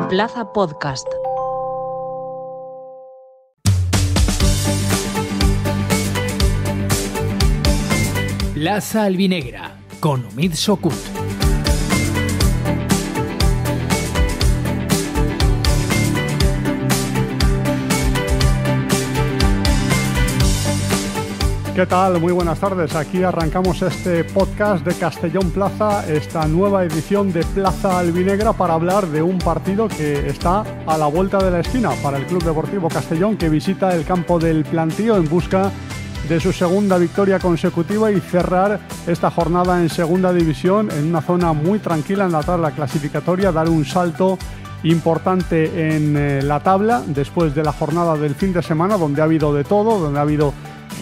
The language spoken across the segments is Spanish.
Plaza Podcast. Plaza Albinegra con Omid Sokut. ¿Qué tal? Muy buenas tardes. Aquí arrancamos este podcast de Castellón Plaza, esta nueva edición de Plaza Albinegra para hablar de un partido que está a la vuelta de la esquina para el Club Deportivo Castellón, que visita el campo del Plantío en busca de su segunda victoria consecutiva y cerrar esta jornada en segunda división en una zona muy tranquila en la tabla clasificatoria, dar un salto importante en la tabla después de la jornada del fin de semana, donde ha habido de todo, donde ha habido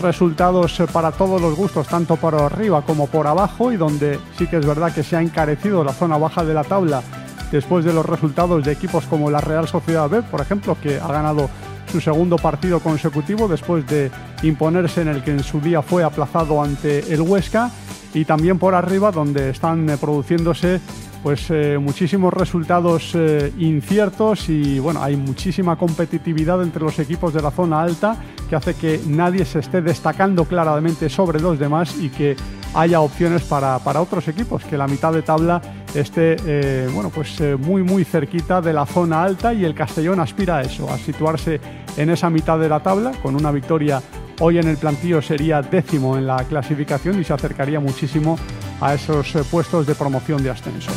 resultados para todos los gustos, tanto por arriba como por abajo, y donde sí que es verdad que se ha encarecido la zona baja de la tabla después de los resultados de equipos como la Real Sociedad B, por ejemplo, que ha ganado su segundo partido consecutivo después de imponerse en el que en su día fue aplazado ante el Huesca, y también por arriba, donde están produciéndose muchísimos resultados inciertos, y bueno, hay muchísima competitividad entre los equipos de la zona alta que hace que nadie se esté destacando claramente sobre los demás y que haya opciones para otros equipos, que la mitad de tabla esté muy cerquita de la zona alta, y el Castellón aspira a eso, a situarse en esa mitad de la tabla. Con una victoria hoy en el Plantío sería 10º en la clasificación y se acercaría muchísimo a esos puestos de promoción de ascenso.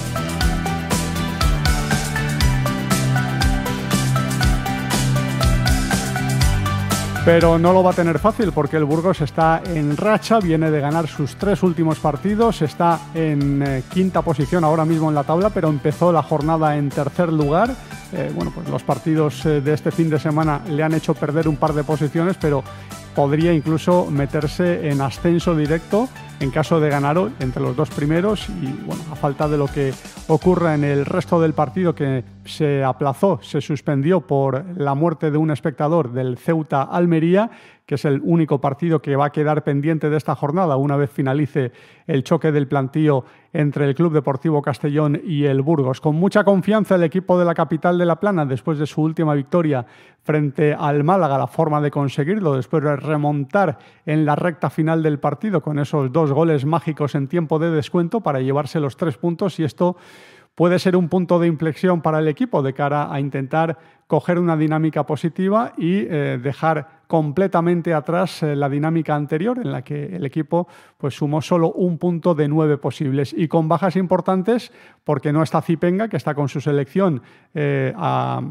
Pero no lo va a tener fácil, porque el Burgos está en racha, viene de ganar sus 3 últimos partidos, está en quinta posición ahora mismo en la tabla, pero empezó la jornada en tercer lugar. Los partidos de este fin de semana le han hecho perder un par de posiciones, pero podría incluso meterse en ascenso directo en caso de ganar hoy entre los 2 primeros, y bueno, a falta de lo que ocurra en el resto del partido, que se aplazó, se suspendió por la muerte de un espectador del Ceuta Almería, que es el único partido que va a quedar pendiente de esta jornada una vez finalice el choque del Plantío entre el Club Deportivo Castellón y el Burgos. Con mucha confianza el equipo de la capital de La Plana, después de su última victoria frente al Málaga, la forma de conseguirlo, después de remontar en la recta final del partido con esos 2 goles mágicos en tiempo de descuento para llevarse los 3 puntos, y esto puede ser un punto de inflexión para el equipo de cara a intentar coger una dinámica positiva y dejar completamente atrás la dinámica anterior, en la que el equipo sumó solo un punto de 9 posibles, y con bajas importantes, porque no está Zipenga, que está con su selección a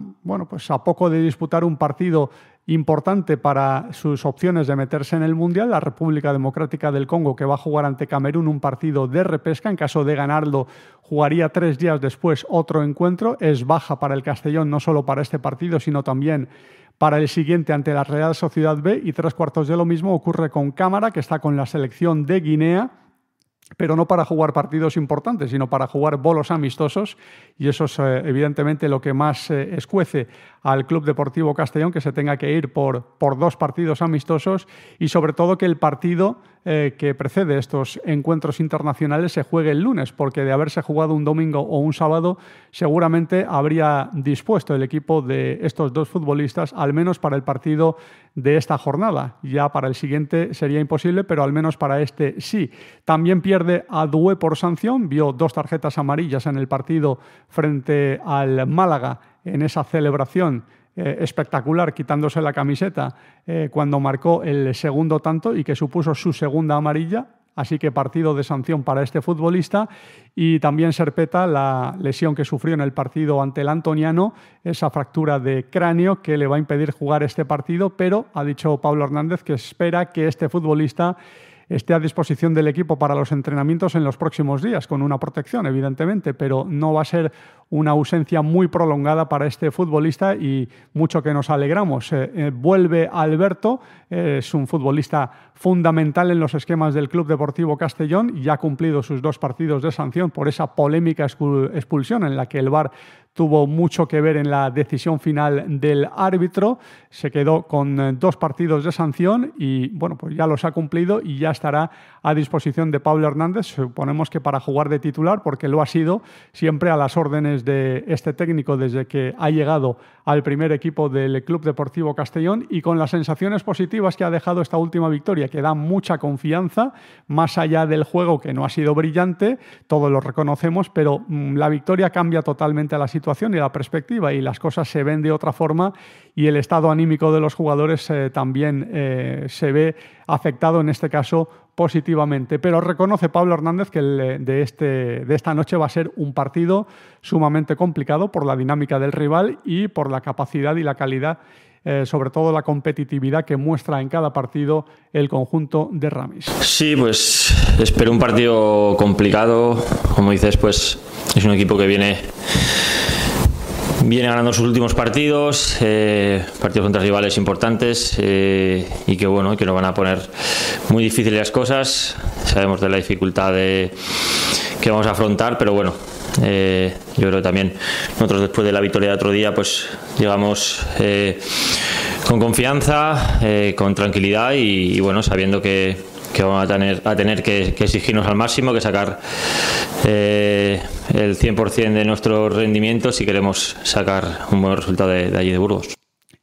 poco de disputar un partido importante para sus opciones de meterse en el Mundial. La República Democrática del Congo, que va a jugar ante Camerún un partido de repesca, en caso de ganarlo jugaría 3 días después otro encuentro. Es baja para el Castellón, no solo para este partido, sino también para el siguiente ante la Real Sociedad B, y 3/4 de lo mismo ocurre con Cámara, que está con la selección de Guinea, pero no para jugar partidos importantes, sino para jugar bolos amistosos, y eso es evidentemente lo que más escuece al Club Deportivo Castellón, que se tenga que ir por 2 partidos amistosos, y sobre todo que el partido que precede estos encuentros internacionales se juegue el lunes, porque de haberse jugado un domingo o un sábado seguramente habría dispuesto el equipo de estos 2 futbolistas, al menos para el partido de esta jornada. Ya para el siguiente sería imposible, pero al menos para este sí. También pierde a Doué por sanción, vio 2 tarjetas amarillas en el partido frente al Málaga en esa celebración espectacular, quitándose la camiseta cuando marcó el segundo tanto, y que supuso su segunda amarilla. Así que partido de sanción para este futbolista. Y también Serpeta, la lesión que sufrió en el partido ante el Antoniano, esa fractura de cráneo que le va a impedir jugar este partido, pero ha dicho Pablo Hernández que espera que este futbolista esté a disposición del equipo para los entrenamientos en los próximos días, con una protección, evidentemente, pero no va a ser una ausencia muy prolongada para este futbolista, y mucho que nos alegramos. Vuelve Alberto, es un futbolista fundamental en los esquemas del Club Deportivo Castellón, y ha cumplido sus 2 partidos de sanción por esa polémica expulsión en la que el VAR tuvo mucho que ver en la decisión final del árbitro. Se quedó con 2 partidos de sanción y ya los ha cumplido y ya estará a disposición de Pablo Hernández. Suponemos que para jugar de titular, porque lo ha sido siempre a las órdenes sensaciones de este técnico desde que ha llegado al primer equipo del Club Deportivo Castellón y con las sensaciones positivas que ha dejado esta última victoria, que da mucha confianza, más allá del juego que no ha sido brillante, todos lo reconocemos, pero la victoria cambia totalmente la situación y la perspectiva y las cosas se ven de otra forma y el estado anímico de los jugadores también se ve afectado en este caso positivamente. Pero reconoce Pablo Hernández que de esta noche va a ser un partido sumamente complicado por la dinámica del rival y por la capacidad y la calidad, sobre todo la competitividad que muestra en cada partido el conjunto de Ramis. Sí, pues espero un partido complicado. Como dices, pues es un equipo que viene ganando sus últimos partidos contra rivales importantes y que bueno, que nos van a poner muy difíciles las cosas. Sabemos de la dificultad que vamos a afrontar, pero bueno, yo creo que también nosotros después de la victoria de otro día pues llegamos con confianza, con tranquilidad y bueno, sabiendo que vamos a tener que exigirnos al máximo, que sacar el 100% de nuestro rendimiento si queremos sacar un buen resultado de allí de Burgos.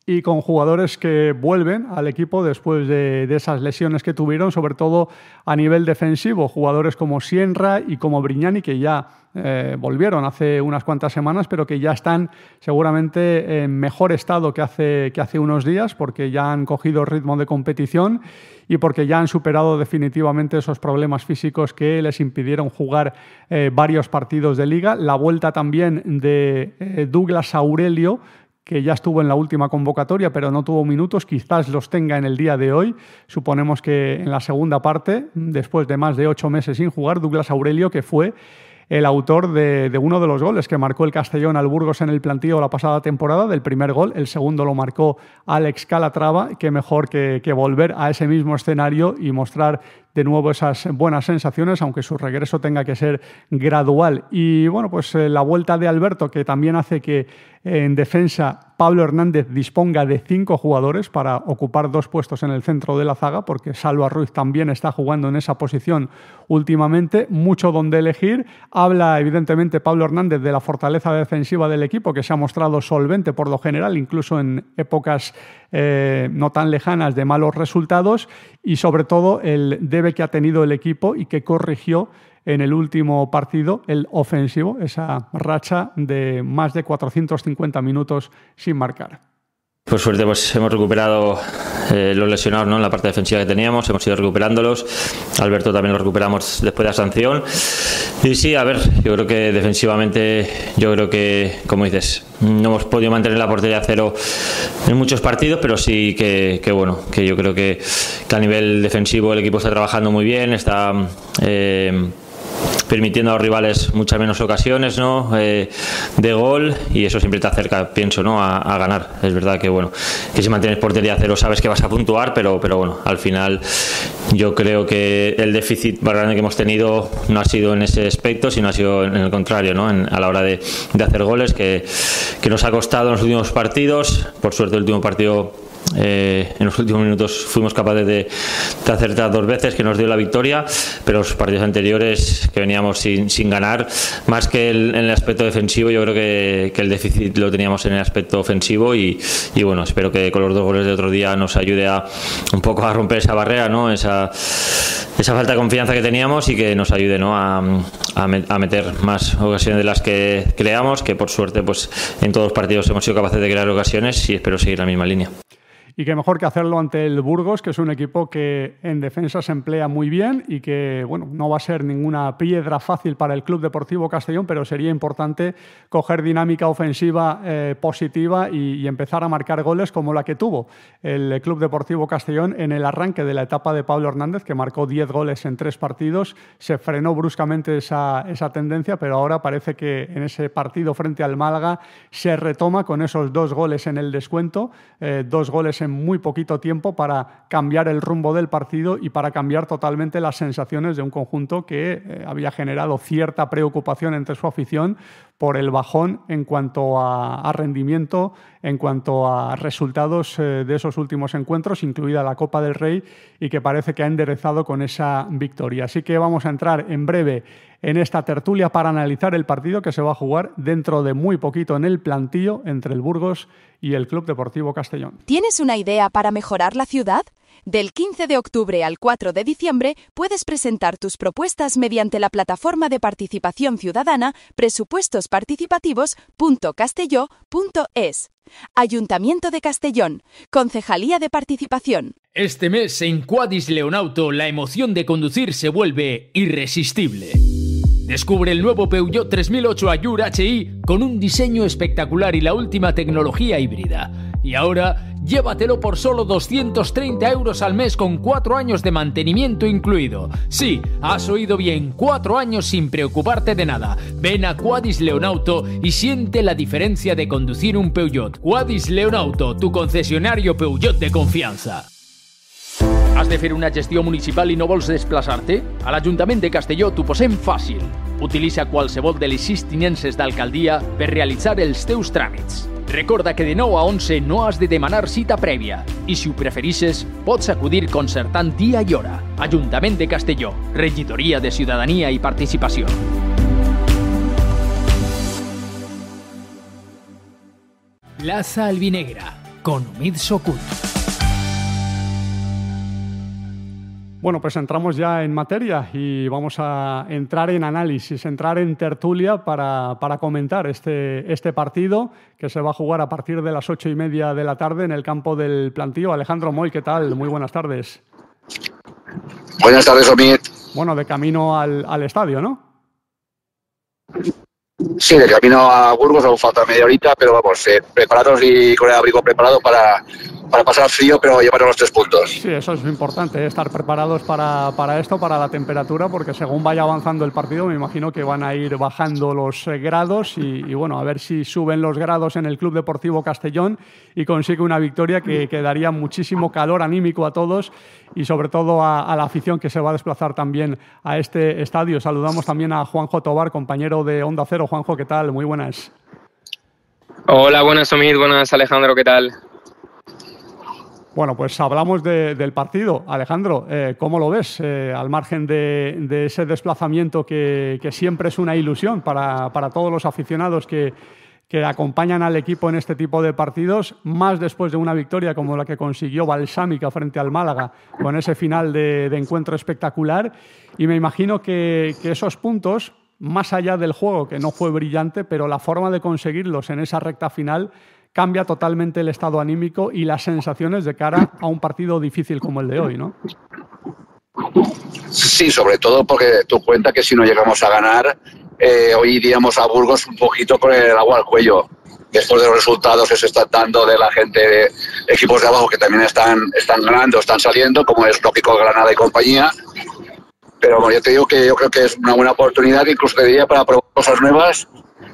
Y con jugadores que vuelven al equipo después de esas lesiones que tuvieron, sobre todo a nivel defensivo, jugadores como Sienra y como Brignani, que ya volvieron hace unas cuantas semanas, pero que ya están seguramente en mejor estado que hace unos días, porque ya han cogido ritmo de competición y porque ya han superado definitivamente esos problemas físicos que les impidieron jugar varios partidos de liga. La vuelta también de Douglas Aurelio, que ya estuvo en la última convocatoria, pero no tuvo minutos, quizás los tenga en el día de hoy. Suponemos que en la segunda parte, después de más de 8 meses sin jugar, Douglas Aurelio, que fue el autor de uno de los goles que marcó el Castellón al Burgos en el Plantío la pasada temporada, del primer gol. El segundo lo marcó Alex Calatrava. Qué mejor que volver a ese mismo escenario y mostrar de nuevo esas buenas sensaciones, aunque su regreso tenga que ser gradual. Y bueno, pues la vuelta de Alberto, que también hace que en defensa Pablo Hernández disponga de 5 jugadores para ocupar 2 puestos en el centro de la zaga, porque Salva Ruiz también está jugando en esa posición últimamente, mucho donde elegir. Habla evidentemente Pablo Hernández de la fortaleza defensiva del equipo, que se ha mostrado solvente por lo general, incluso en épocas no tan lejanas de malos resultados, y sobre todo el debe que ha tenido el equipo y que corrigió en el último partido, el ofensivo, esa racha de más de 450 minutos sin marcar. Por suerte pues hemos recuperado los lesionados, ¿no? En la parte defensiva que teníamos, hemos ido recuperándolos. Alberto también lo recuperamos después de la sanción. Y sí, a ver, yo creo que defensivamente, como dices, no hemos podido mantener la portería a cero en muchos partidos, pero sí que bueno, que yo creo que a nivel defensivo el equipo está trabajando muy bien, está permitiendo a los rivales muchas menos ocasiones, ¿no? De gol, y eso siempre te acerca, pienso, ¿no? a ganar. Es verdad que bueno, que si mantienes portería a cero sabes que vas a puntuar, pero bueno, al final yo creo que el déficit más grande que hemos tenido no ha sido en ese aspecto, sino ha sido en el contrario, ¿no? A la hora de hacer goles, que nos ha costado en los últimos partidos. Por suerte el último partido, en los últimos minutos fuimos capaces de acertar 2 veces, que nos dio la victoria, pero los partidos anteriores que veníamos sin ganar, más que en el aspecto defensivo, yo creo que el déficit lo teníamos en el aspecto ofensivo y bueno, espero que con los 2 goles de otro día nos ayude un poco a romper esa barrera, ¿no? Esa falta de confianza que teníamos, y que nos ayude, ¿no? a meter más ocasiones de las que creamos, que por suerte pues en todos los partidos hemos sido capaces de crear ocasiones, y espero seguir la misma línea. Y qué mejor que hacerlo ante el Burgos, que es un equipo que en defensa se emplea muy bien y que bueno, no va a ser ninguna piedra fácil para el Club Deportivo Castellón, pero sería importante coger dinámica ofensiva positiva y empezar a marcar goles como la que tuvo el Club Deportivo Castellón en el arranque de la etapa de Pablo Hernández, que marcó 10 goles en 3 partidos. Se frenó bruscamente esa tendencia, pero ahora parece que en ese partido frente al Málaga se retoma con esos 2 goles en el descuento, 2 goles en muy poquito tiempo para cambiar el rumbo del partido y para cambiar totalmente las sensaciones de un conjunto que había generado cierta preocupación entre su afición por el bajón en cuanto a rendimiento, en cuanto a resultados de esos últimos encuentros, incluida la Copa del Rey, y que parece que ha enderezado con esa victoria. Así que vamos a entrar en breve en esta tertulia para analizar el partido que se va a jugar dentro de muy poquito en el Plantío entre el Burgos y el Club Deportivo Castellón. ¿Tienes una idea para mejorar la ciudad? Del 15 de octubre al 4 de diciembre puedes presentar tus propuestas mediante la plataforma de participación ciudadana presupuestosparticipativos.castelló.es. Ayuntamiento de Castellón, Concejalía de Participación. Este mes en Quadis Leonauto la emoción de conducir se vuelve irresistible. Descubre el nuevo Peugeot 3008 Allure HI con un diseño espectacular y la última tecnología híbrida. Y ahora, llévatelo por solo 230 € al mes con 4 años de mantenimiento incluido. Sí, has oído bien, 4 años sin preocuparte de nada. Ven a Quadis Leonauto y siente la diferencia de conducir un Peugeot. Quadis Leonauto, tu concesionario Peugeot de confianza. Has de fer una gestió municipal i no vols desplaçar-te? A l'Ajuntament de Castelló t'ho posem fàcil. Utilitza qualsevol de les 6 tinences d'alcaldia per realitzar els teus tràmits. Recorda que de 9 a 11 no has de demanar cita prèvia i si ho preferisses pots acudir concertant dia i hora. Ajuntament de Castelló, Regidoria de Ciutadania i Participació. Plaza Albinegra, con Omid Sokut. Bueno, pues entramos ya en materia y vamos a entrar en análisis, entrar en tertulia para comentar este partido que se va a jugar a partir de las 8:30 de la tarde en el campo del Plantío. Alejandro Moy, ¿qué tal? Muy buenas tardes. Buenas tardes, Omid. Bueno, de camino al estadio, ¿no? Sí, de camino a Burgos, aún falta media horita, pero vamos, preparados y con el abrigo preparado para pasar frío, pero llevarnos los 3 puntos. Sí, eso es importante, estar preparados para esto, para la temperatura, porque según vaya avanzando el partido, me imagino que van a ir bajando los grados y bueno, a ver si suben los grados en el Club Deportivo Castellón y consigue una victoria que daría muchísimo calor anímico a todos y sobre todo a la afición que se va a desplazar también a este estadio. Saludamos también a Juanjo Tobar, compañero de Onda Cero. Juanjo, ¿qué tal? Muy buenas. Hola, buenas, Omid, buenas, Alejandro, ¿qué tal? Bueno, pues hablamos del partido. Alejandro, ¿cómo lo ves? Al margen de ese desplazamiento que siempre es una ilusión para todos los aficionados que acompañan al equipo en este tipo de partidos, más después de una victoria como la que consiguió Balsámica frente al Málaga, con ese final de encuentro espectacular. Y me imagino que esos puntos, más allá del juego, que no fue brillante, pero la forma de conseguirlos en esa recta final cambia totalmente el estado anímico y las sensaciones de cara a un partido difícil como el de hoy, ¿no? Sí, sobre todo porque tú cuenta que si no llegamos a ganar, hoy iríamos a Burgos un poquito con el agua al cuello. Después de los resultados que se están dando de la gente, de equipos de abajo que también están ganando, están saliendo, como es lógico Granada y compañía. Pero bueno, yo te digo que yo creo que es una buena oportunidad, incluso te diría para probar cosas nuevas.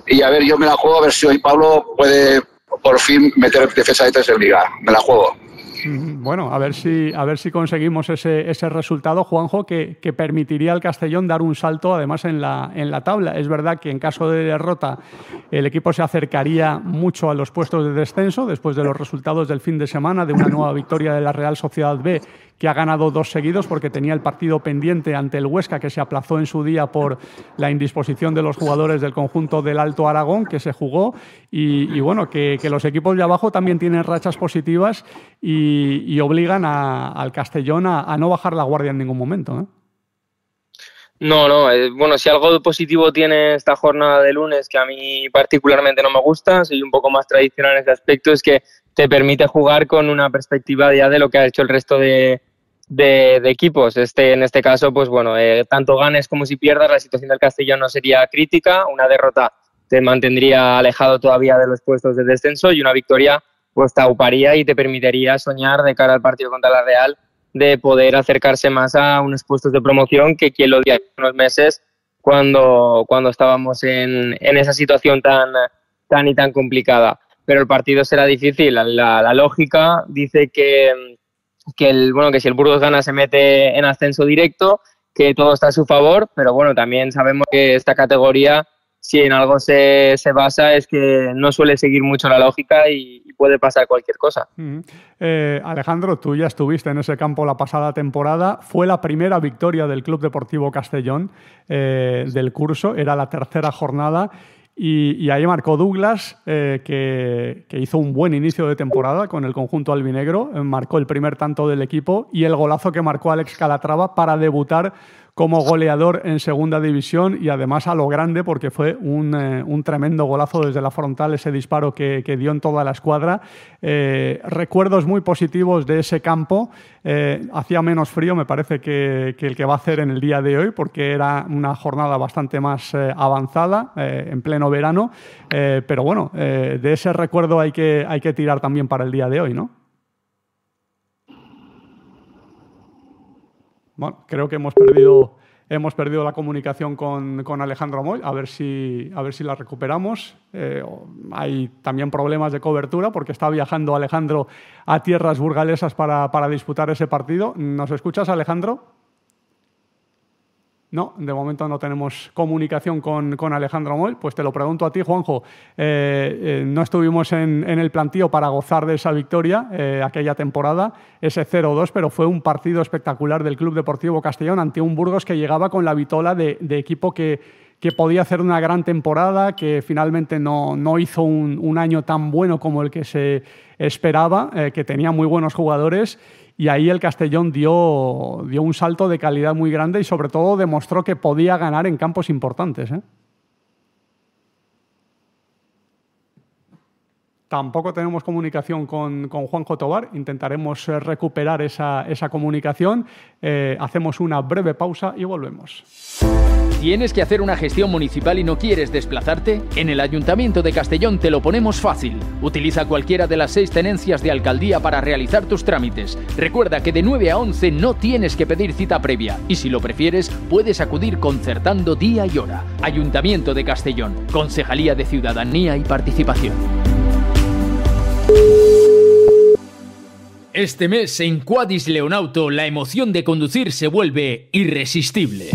Y a ver, yo me la juego a ver si hoy Pablo puede por fin meter defensa de 3 en Liga. Me la juego. Bueno, a ver si conseguimos ese resultado, Juanjo, que permitiría al Castellón dar un salto además en la tabla. Es verdad que en caso de derrota el equipo se acercaría mucho a los puestos de descenso después de los resultados del fin de semana, de una nueva victoria de la Real Sociedad B, que ha ganado 2 seguidos porque tenía el partido pendiente ante el Huesca, que se aplazó en su día por la indisposición de los jugadores del conjunto del Alto Aragón, que se jugó, y bueno, que los equipos de abajo también tienen rachas positivas y obligan al Castellón a no bajar la guardia en ningún momento, ¿eh? No, bueno, si algo positivo tiene esta jornada de lunes, que a mí particularmente no me gusta, soy un poco más tradicional en ese aspecto, es que te permite jugar con una perspectiva ya de lo que ha hecho el resto de equipos. En este caso, pues bueno, tanto ganes como si pierdas, la situación del Castellón no sería crítica. Una derrota te mantendría alejado todavía de los puestos de descenso y una victoria pues te auparía y te permitiría soñar de cara al partido contra la Real de poder acercarse más a unos puestos de promoción que quien lo dio hace unos meses cuando estábamos en esa situación tan complicada. Pero el partido será difícil. La lógica dice que si el Burgos gana se mete en ascenso directo, que todo está a su favor, pero bueno, también sabemos que esta categoría si en algo se basa es que no suele seguir mucho la lógica y puede pasar cualquier cosa. Alejandro, tú ya estuviste en ese campo la pasada temporada. Fue la primera victoria del Club Deportivo Castellón del curso, era la tercera jornada. Y ahí marcó Douglas, que hizo un buen inicio de temporada con el conjunto albinegro, marcó el primer tanto del equipo y el golazo que marcó Alex Calatrava para debutar como goleador en segunda división y además a lo grande porque fue un tremendo golazo desde la frontal, ese disparo que dio en toda la escuadra. Recuerdos muy positivos de ese campo. Hacía menos frío, me parece, que el que va a hacer en el día de hoy porque era una jornada bastante más avanzada, en pleno verano. Pero bueno, de ese recuerdo hay que tirar también para el día de hoy, ¿no? Bueno, creo que hemos perdido la comunicación con Alejandro Moll, a ver si la recuperamos. Hay también problemas de cobertura porque está viajando Alejandro a tierras burgalesas para disputar ese partido. ¿Nos escuchas, Alejandro? No, de momento no tenemos comunicación con Alejandro Moll. Pues te lo pregunto a ti, Juanjo. No estuvimos en el plantío para gozar de esa victoria aquella temporada, ese 0-2, pero fue un partido espectacular del Club Deportivo Castellón ante un Burgos que llegaba con la vitola de equipo que podía hacer una gran temporada, que finalmente no hizo un año tan bueno como el que se esperaba, que tenía muy buenos jugadores. Y ahí el Castellón dio un salto de calidad muy grande y sobre todo demostró que podía ganar en campos importantes, ¿eh? Tampoco tenemos comunicación con Juanjo Tobar. Intentaremos recuperar esa comunicación. Hacemos una breve pausa y volvemos. ¿Tienes que hacer una gestión municipal y no quieres desplazarte? En el Ayuntamiento de Castellón te lo ponemos fácil. Utiliza cualquiera de las 6 tenencias de alcaldía para realizar tus trámites. Recuerda que de 9 a 11 no tienes que pedir cita previa y si lo prefieres puedes acudir concertando día y hora. Ayuntamiento de Castellón, Concejalía de Ciudadanía y Participación. Este mes en Quadis Leonauto la emoción de conducir se vuelve irresistible.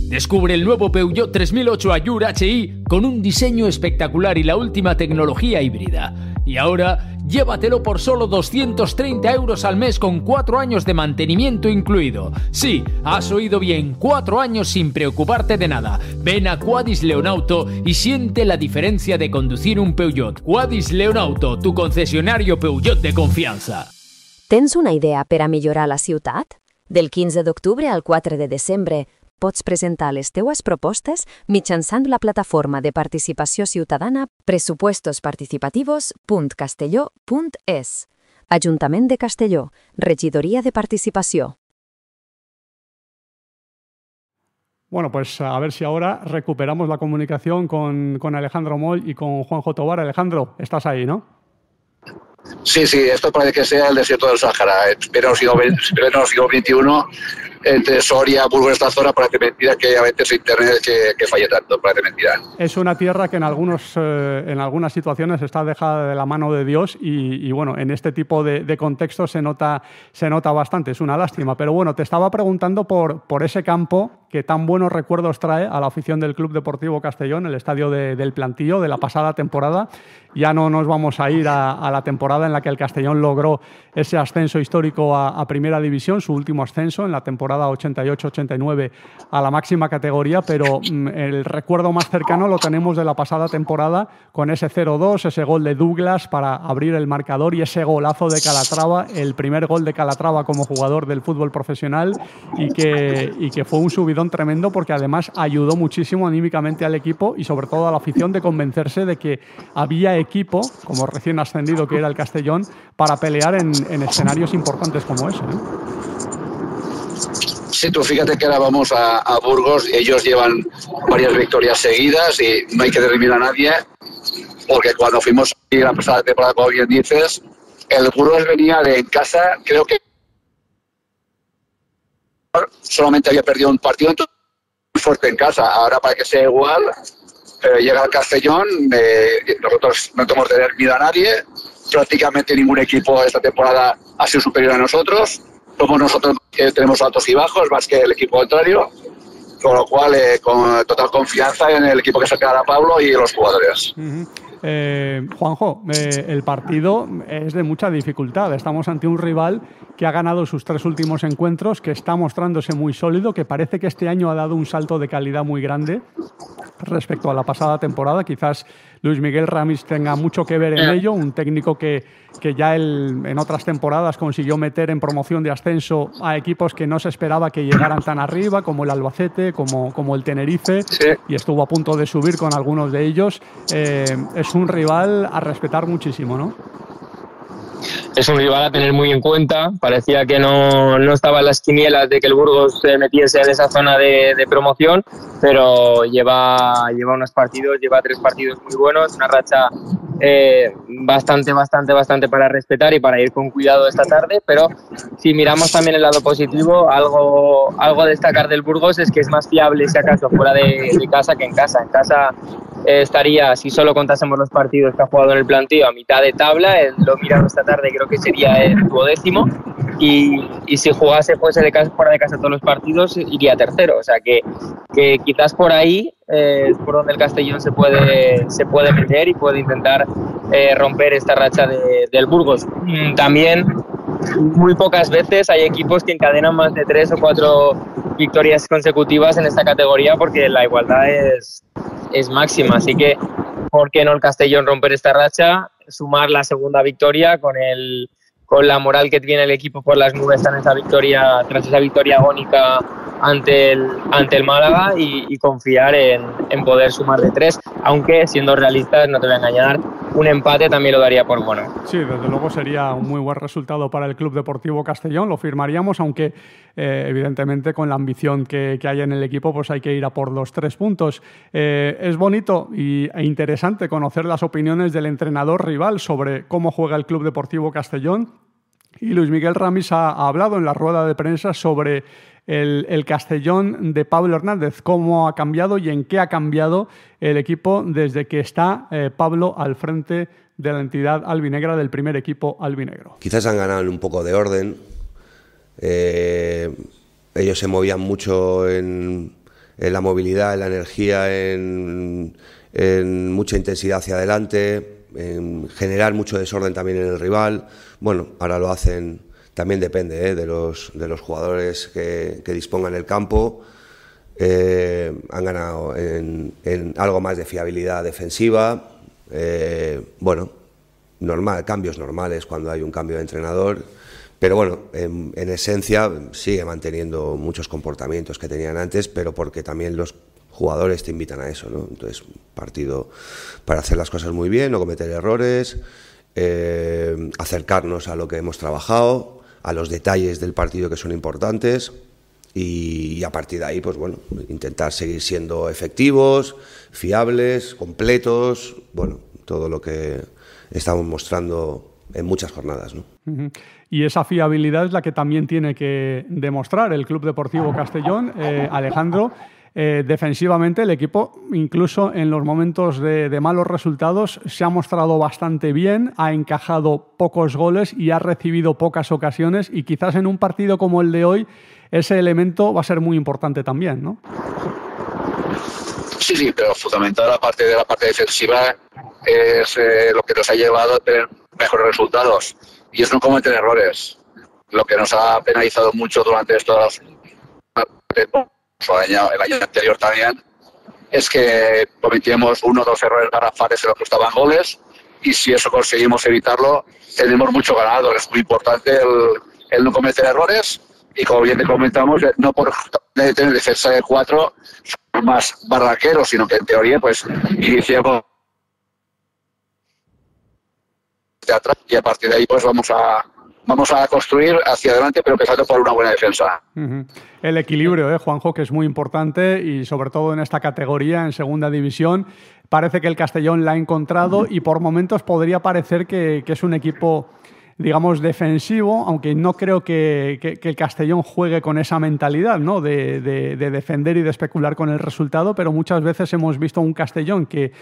Descubre el nuevo Peugeot 3008 Allure HI con un diseño espectacular y la última tecnología híbrida. Y ahora, llévatelo por solo 230 € al mes con 4 años de mantenimiento incluido. Sí, has oído bien, 4 años sin preocuparte de nada. Ven a Quadis Leonauto y siente la diferencia de conducir un Peugeot. Quadis Leonauto, tu concesionario Peugeot de confianza. Tens una idea per a millorar la ciutat? Del 15 d'octubre al 4 de desembre, pots presentar les teues propostes mitjançant la plataforma de participació ciutadana presupuestosparticipativos.castelló.es. Ajuntament de Castelló, Regidoria de Participació. Bueno, pues a ver si ahora recuperamos la comunicación con Alejandro Moll y con Juanjo Tobar. Alejandro, estás ahí, ¿no? Sí, esto parece que sea el desierto del Sáhara. Pleno siglo XXI, entre Soria, Burgos, esta zona, parece mentira que a veces internet que falle tanto, parece mentira. Es una tierra que en algunas situaciones está dejada de la mano de Dios y bueno, en este tipo de contextos se nota bastante, es una lástima. Pero bueno, te estaba preguntando por ese campo que tan buenos recuerdos trae a la afición del Club Deportivo Castellón, el estadio del Plantío de la pasada temporada. Ya no nos vamos a ir a la temporada en la que el Castellón logró ese ascenso histórico a Primera División, su último ascenso en la temporada 88-89 a la máxima categoría, pero el recuerdo más cercano lo tenemos de la pasada temporada con ese 0-2, ese gol de Douglas para abrir el marcador y ese golazo de Calatrava, el primer gol de Calatrava como jugador del fútbol profesional y que fue un subidón tremendo porque además ayudó muchísimo anímicamente al equipo y sobre todo a la afición de convencerse de que había equipo, como recién ascendido que era el Castellón, para pelear en escenarios importantes como ese, ¿no? Sí, tú fíjate que ahora vamos a Burgos y ellos llevan varias victorias seguidas y no hay que derribar a nadie porque cuando fuimos aquí la pasada temporada, como bien dices, el Burgos venía de en casa, creo que solamente había perdido un partido, entonces muy fuerte en casa. Ahora para que sea igual, llega al Castellón, nosotros no tenemos que tener miedo a nadie, prácticamente ningún equipo esta temporada ha sido superior a nosotros, somos nosotros que tenemos altos y bajos, más que el equipo contrario. con lo cual con total confianza en el equipo que sacará Pablo y los jugadores. Juanjo, el partido es de mucha dificultad. Estamos ante un rival que ha ganado sus 3 últimos encuentros, que está mostrándose muy sólido, que parece que este año ha dado un salto de calidad muy grande respecto a la pasada temporada. Quizás Luis Miguel Ramis tenga mucho que ver en ello, un técnico que ya en otras temporadas consiguió meter en promoción de ascenso a equipos que no se esperaba que llegaran tan arriba, como el Albacete, como el Tenerife, sí, y estuvo a punto de subir con algunos de ellos. Es un rival a respetar muchísimo, ¿no? Es un rival a tener muy en cuenta. Parecía que no estaba en las quinielas de que el Burgos se metiese en esa zona de promoción, pero lleva unos partidos, lleva 3 partidos muy buenos, una racha bastante para respetar y para ir con cuidado esta tarde. Pero si miramos también el lado positivo, algo a destacar del Burgos es que es más fiable, si acaso, fuera de casa que en casa. En casa estaría, si solo contásemos los partidos que ha jugado en el planteo, a mitad de tabla. Lo mirado esta tarde, creo que sería el 12º, y si jugase fuera de casa todos los partidos, iría tercero. O sea que quizás por ahí es por donde el Castellón se puede meter y puede intentar romper esta racha del Burgos. También muy pocas veces hay equipos que encadenan más de 3 o 4 victorias consecutivas en esta categoría, porque la igualdad es máxima. Así que, ¿por qué no el Castellón romper esta racha, sumar la segunda victoria con la moral que tiene el equipo por las nubes tras esa victoria agónica ante el Málaga, y confiar en poder sumar de 3, aunque, siendo realistas, no te voy a engañar, un empate también lo daría por bueno. Sí, desde luego sería un muy buen resultado para el Club Deportivo Castellón, lo firmaríamos, aunque evidentemente con la ambición que hay en el equipo, pues hay que ir a por los 3 puntos. Es bonito e interesante conocer las opiniones del entrenador rival sobre cómo juega el Club Deportivo Castellón, y Luis Miguel Ramis ha hablado en la rueda de prensa sobre el Castellón de Pablo Hernández, cómo ha cambiado y en qué ha cambiado el equipo desde que está Pablo al frente de la entidad albinegra, del primer equipo albinegro. Quizás han ganado un poco de orden. Ellos se movían mucho en la movilidad, en la energía, en mucha intensidad hacia adelante, en generar mucho desorden también en el rival. Bueno, ahora lo hacen, también depende de los jugadores que dispongan el campo. Han ganado en algo más de fiabilidad defensiva. Bueno, cambios normales cuando hay un cambio de entrenador, pero bueno, en esencia sigue manteniendo muchos comportamientos que tenían antes, pero porque también los jugadores te invitan a eso, ¿no? Entonces, partido para hacer las cosas muy bien, no cometer errores, acercarnos a lo que hemos trabajado, a los detalles del partido que son importantes, y a partir de ahí, pues bueno, intentar seguir siendo efectivos, fiables, completos, bueno, todo lo que estamos mostrando en muchas jornadas, ¿no? Uh-huh. Y esa fiabilidad es la que también tiene que demostrar el Club Deportivo Castellón. Alejandro, defensivamente el equipo, incluso en los momentos de malos resultados, se ha mostrado bastante bien, ha encajado pocos goles y ha recibido pocas ocasiones, y quizás en un partido como el de hoy ese elemento va a ser muy importante también, ¿no? Sí, pero fundamental la parte defensiva es lo que nos ha llevado a tener mejores resultados, y es no cometer errores. Lo que nos ha penalizado mucho durante estos el año anterior también, es que cometíamos 1 o 2 errores garrafales en los que estaban goles, y si eso conseguimos evitarlo, tenemos mucho ganado. Es muy importante el no cometer errores, y como bien te comentamos, no por tener defensa de 4 más barraqueros, sino que en teoría pues iniciamos de atrás, y a partir de ahí pues vamos a construir hacia adelante, pero empezando por una buena defensa. Uh-huh. El equilibrio, Juanjo, que es muy importante, y sobre todo en esta categoría, en segunda división, parece que el Castellón la ha encontrado, y por momentos podría parecer que es un equipo digamos, defensivo, aunque no creo que el Castellón juegue con esa mentalidad, ¿no? de defender y de especular con el resultado, pero muchas veces hemos visto un Castellón que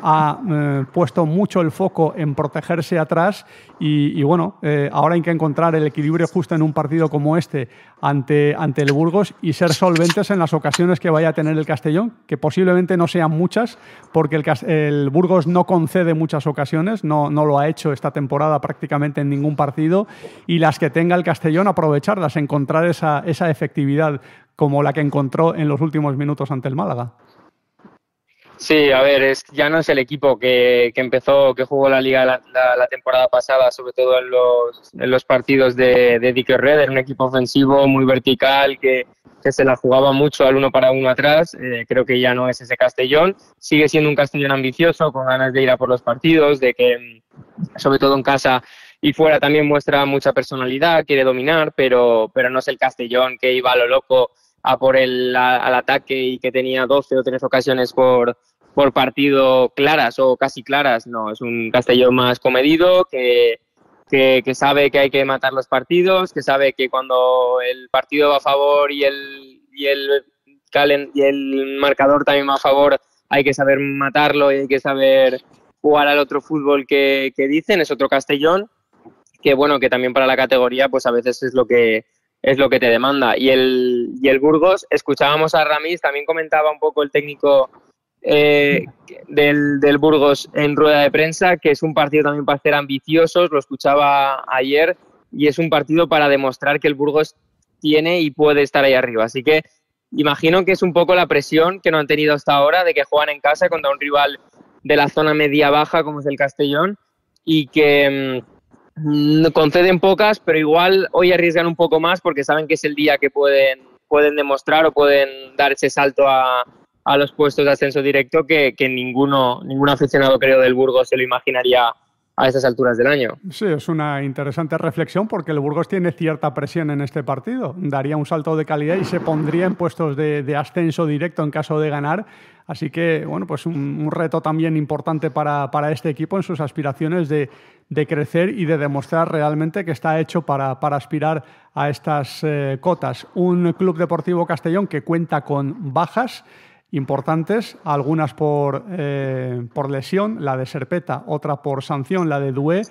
ha puesto mucho el foco en protegerse atrás y bueno, ahora hay que encontrar el equilibrio justo en un partido como este ante el Burgos y ser solventes en las ocasiones que vaya a tener el Castellón, que posiblemente no sean muchas, porque el Burgos no concede muchas ocasiones, no lo ha hecho esta temporada prácticamente en ningún partido, y las que tenga el Castellón aprovecharlas, encontrar esa efectividad como la que encontró en los últimos minutos ante el Málaga. Sí, a ver, ya no es el equipo que jugó la Liga la temporada pasada, sobre todo en los partidos de Dick Red. Era un equipo ofensivo muy vertical que se la jugaba mucho al 1 para 1 atrás. Creo que ya no es ese Castellón. Sigue siendo un Castellón ambicioso, con ganas de ir a por los partidos, de que sobre todo en casa y fuera también muestra mucha personalidad, quiere dominar, pero no es el Castellón que iba a lo loco a por al ataque y que tenía 12 o 13 ocasiones por partido claras o casi claras. No, es un Castellón más comedido, que sabe que hay que matar los partidos, que sabe que cuando el partido va a favor y el marcador también va a favor, hay que saber matarlo y hay que saber jugar al otro fútbol que dicen. Es otro Castellón que bueno, que también para la categoría pues a veces es lo que te demanda. Y el Burgos, escuchábamos a Ramis, también comentaba un poco el técnico del Burgos en rueda de prensa, que es un partido también para ser ambiciosos, lo escuchaba ayer, y es un partido para demostrar que el Burgos tiene y puede estar ahí arriba. Así que imagino que es un poco la presión que no han tenido hasta ahora, de que juegan en casa contra un rival de la zona media-baja como es el Castellón, y que conceden pocas, pero igual hoy arriesgan un poco más porque saben que es el día que pueden demostrar o pueden dar ese salto a los puestos de ascenso directo que ningún aficionado, creo, del Burgos se lo imaginaría a estas alturas del año. Sí, es una interesante reflexión porque el Burgos tiene cierta presión en este partido. Daría un salto de calidad y se pondría en puestos de ascenso directo en caso de ganar. Así que, bueno, pues un reto también importante para este equipo en sus aspiraciones de crecer y de demostrar realmente que está hecho para aspirar a estas cotas. Un Club Deportivo Castellón que cuenta con bajas importantes, algunas por lesión, la de Serpeta, otra por sanción, la de Dué,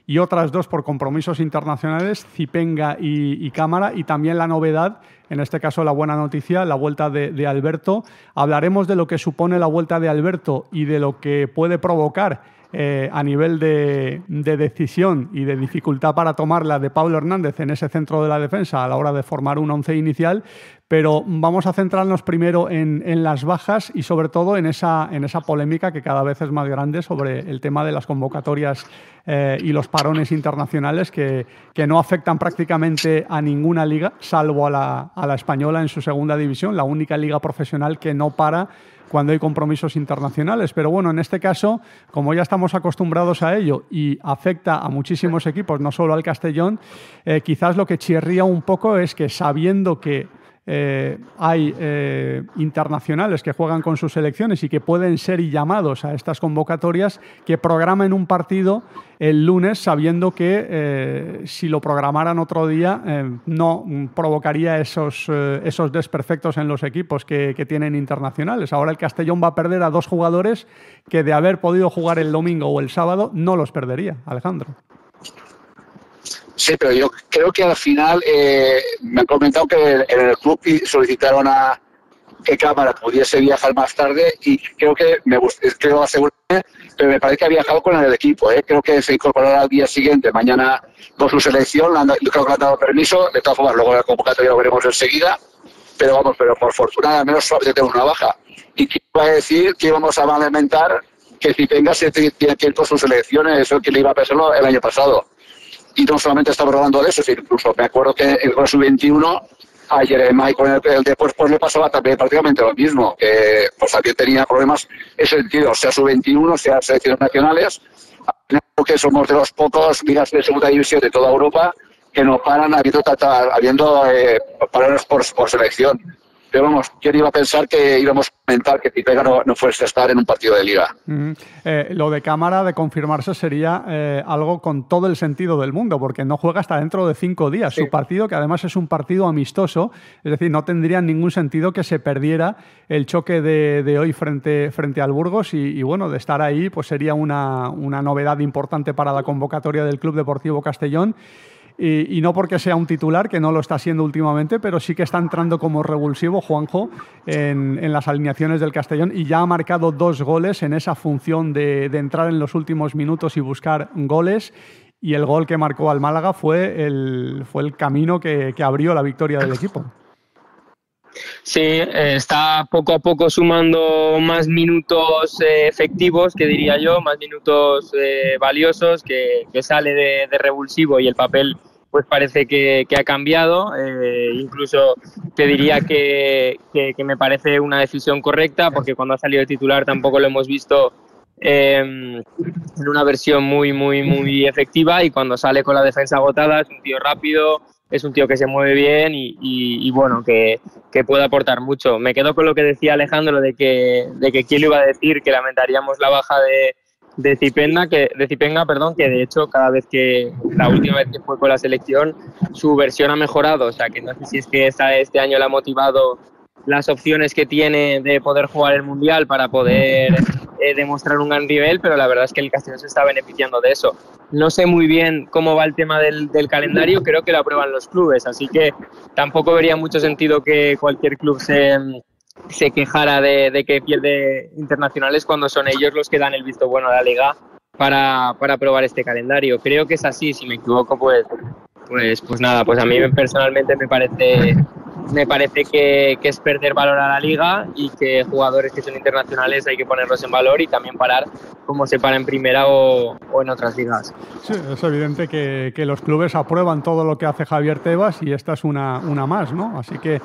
y otras dos por compromisos internacionales, Zipenga y Cámara, y también la novedad, en este caso la buena noticia, la vuelta de Alberto. Hablaremos de lo que supone la vuelta de Alberto y de lo que puede provocar a nivel de decisión y de dificultad para tomarla de Pablo Hernández en ese centro de la defensa a la hora de formar un once inicial, pero vamos a centrarnos primero en las bajas y sobre todo en esa polémica que cada vez es más grande sobre el tema de las convocatorias y los parones internacionales que no afectan prácticamente a ninguna liga, salvo a la española en su segunda división, la única liga profesional que no para cuando hay compromisos internacionales. Pero bueno, en este caso, como ya estamos acostumbrados a ello y afecta a muchísimos equipos, no solo al Castellón, quizás lo que chirría un poco es que, sabiendo que hay internacionales que juegan con sus selecciones y que pueden ser llamados a estas convocatorias, que programen un partido el lunes sabiendo que si lo programaran otro día no provocaría esos desperfectos en los equipos que tienen internacionales. Ahora el Castellón va a perder a dos jugadores que, de haber podido jugar el domingo o el sábado, no los perdería, Alejandro. Sí, pero yo creo que al final me han comentado que en el club solicitaron a que Cámara pudiese viajar más tarde y creo que creo asegurarme, pero me parece que ha viajado con el equipo. Creo que se incorporará al día siguiente, mañana, con su selección. Yo creo que le han dado permiso. De todas formas, luego la convocatoria lo veremos enseguida. Pero por fortuna al menos solamente tenemos una baja. Y quién va a decir que íbamos a lamentar que si tenga tiene que ir con su selección, eso que le iba a pasarlo el año pasado. Y no solamente estamos hablando de eso, sino incluso me acuerdo que con el sub-21 a Jeremai con el después pues le pasaba también prácticamente lo mismo, que pues también tenía problemas en ese sentido, sea sub-21, sea selecciones nacionales. Creo que somos de los pocos ligas de segunda división de toda Europa que no paran habiendo parones por selección. Pero vamos, ¿quién iba a pensar que íbamos a comentar que Zipenga no fuese a estar en un partido de Liga? Lo de Cámara, de confirmarse, sería algo con todo el sentido del mundo, porque no juega hasta dentro de 5 días. Sí. Su partido, que además es un partido amistoso, es decir, no tendría ningún sentido que se perdiera el choque de hoy frente al Burgos y bueno, de estar ahí, pues sería una novedad importante para la convocatoria del Club Deportivo Castellón. Y no porque sea un titular, que no lo está siendo últimamente, pero sí que está entrando como revulsivo Juanjo en las alineaciones del Castellón y ya ha marcado 2 goles en esa función de entrar en los últimos minutos y buscar goles. Y el gol que marcó al Málaga fue el camino que abrió la victoria del equipo. Sí, está poco a poco sumando más minutos efectivos, que diría yo, más minutos valiosos, que sale de revulsivo y el papel pues parece que ha cambiado. Incluso te diría que me parece una decisión correcta, porque cuando ha salido de titular tampoco lo hemos visto en una versión muy efectiva, y cuando sale con la defensa agotada es un tío rápido, es un tío que se mueve bien y bueno, que puede aportar mucho. Me quedo con lo que decía Alejandro de que quién lo iba a decir, que lamentaríamos la baja de Zipenga, que de hecho la última vez que fue con la selección su versión ha mejorado, o sea que no sé si es que este año le ha motivado las opciones que tiene de poder jugar el Mundial para poder demostrar un gran nivel, pero la verdad es que el Castellón se está beneficiando de eso. No sé muy bien cómo va el tema del calendario, creo que lo aprueban los clubes, así que tampoco vería mucho sentido que cualquier club se quejara de que pierde internacionales cuando son ellos los que dan el visto bueno a la Liga para aprobar este calendario. Creo que es así, si me equivoco pues nada, pues a mí personalmente me parece que es perder valor a la Liga, y que jugadores que son internacionales hay que ponerlos en valor y también parar como se para en primera o en otras ligas. Sí, es evidente que los clubes aprueban todo lo que hace Javier Tebas y esta es una más, ¿no? Así que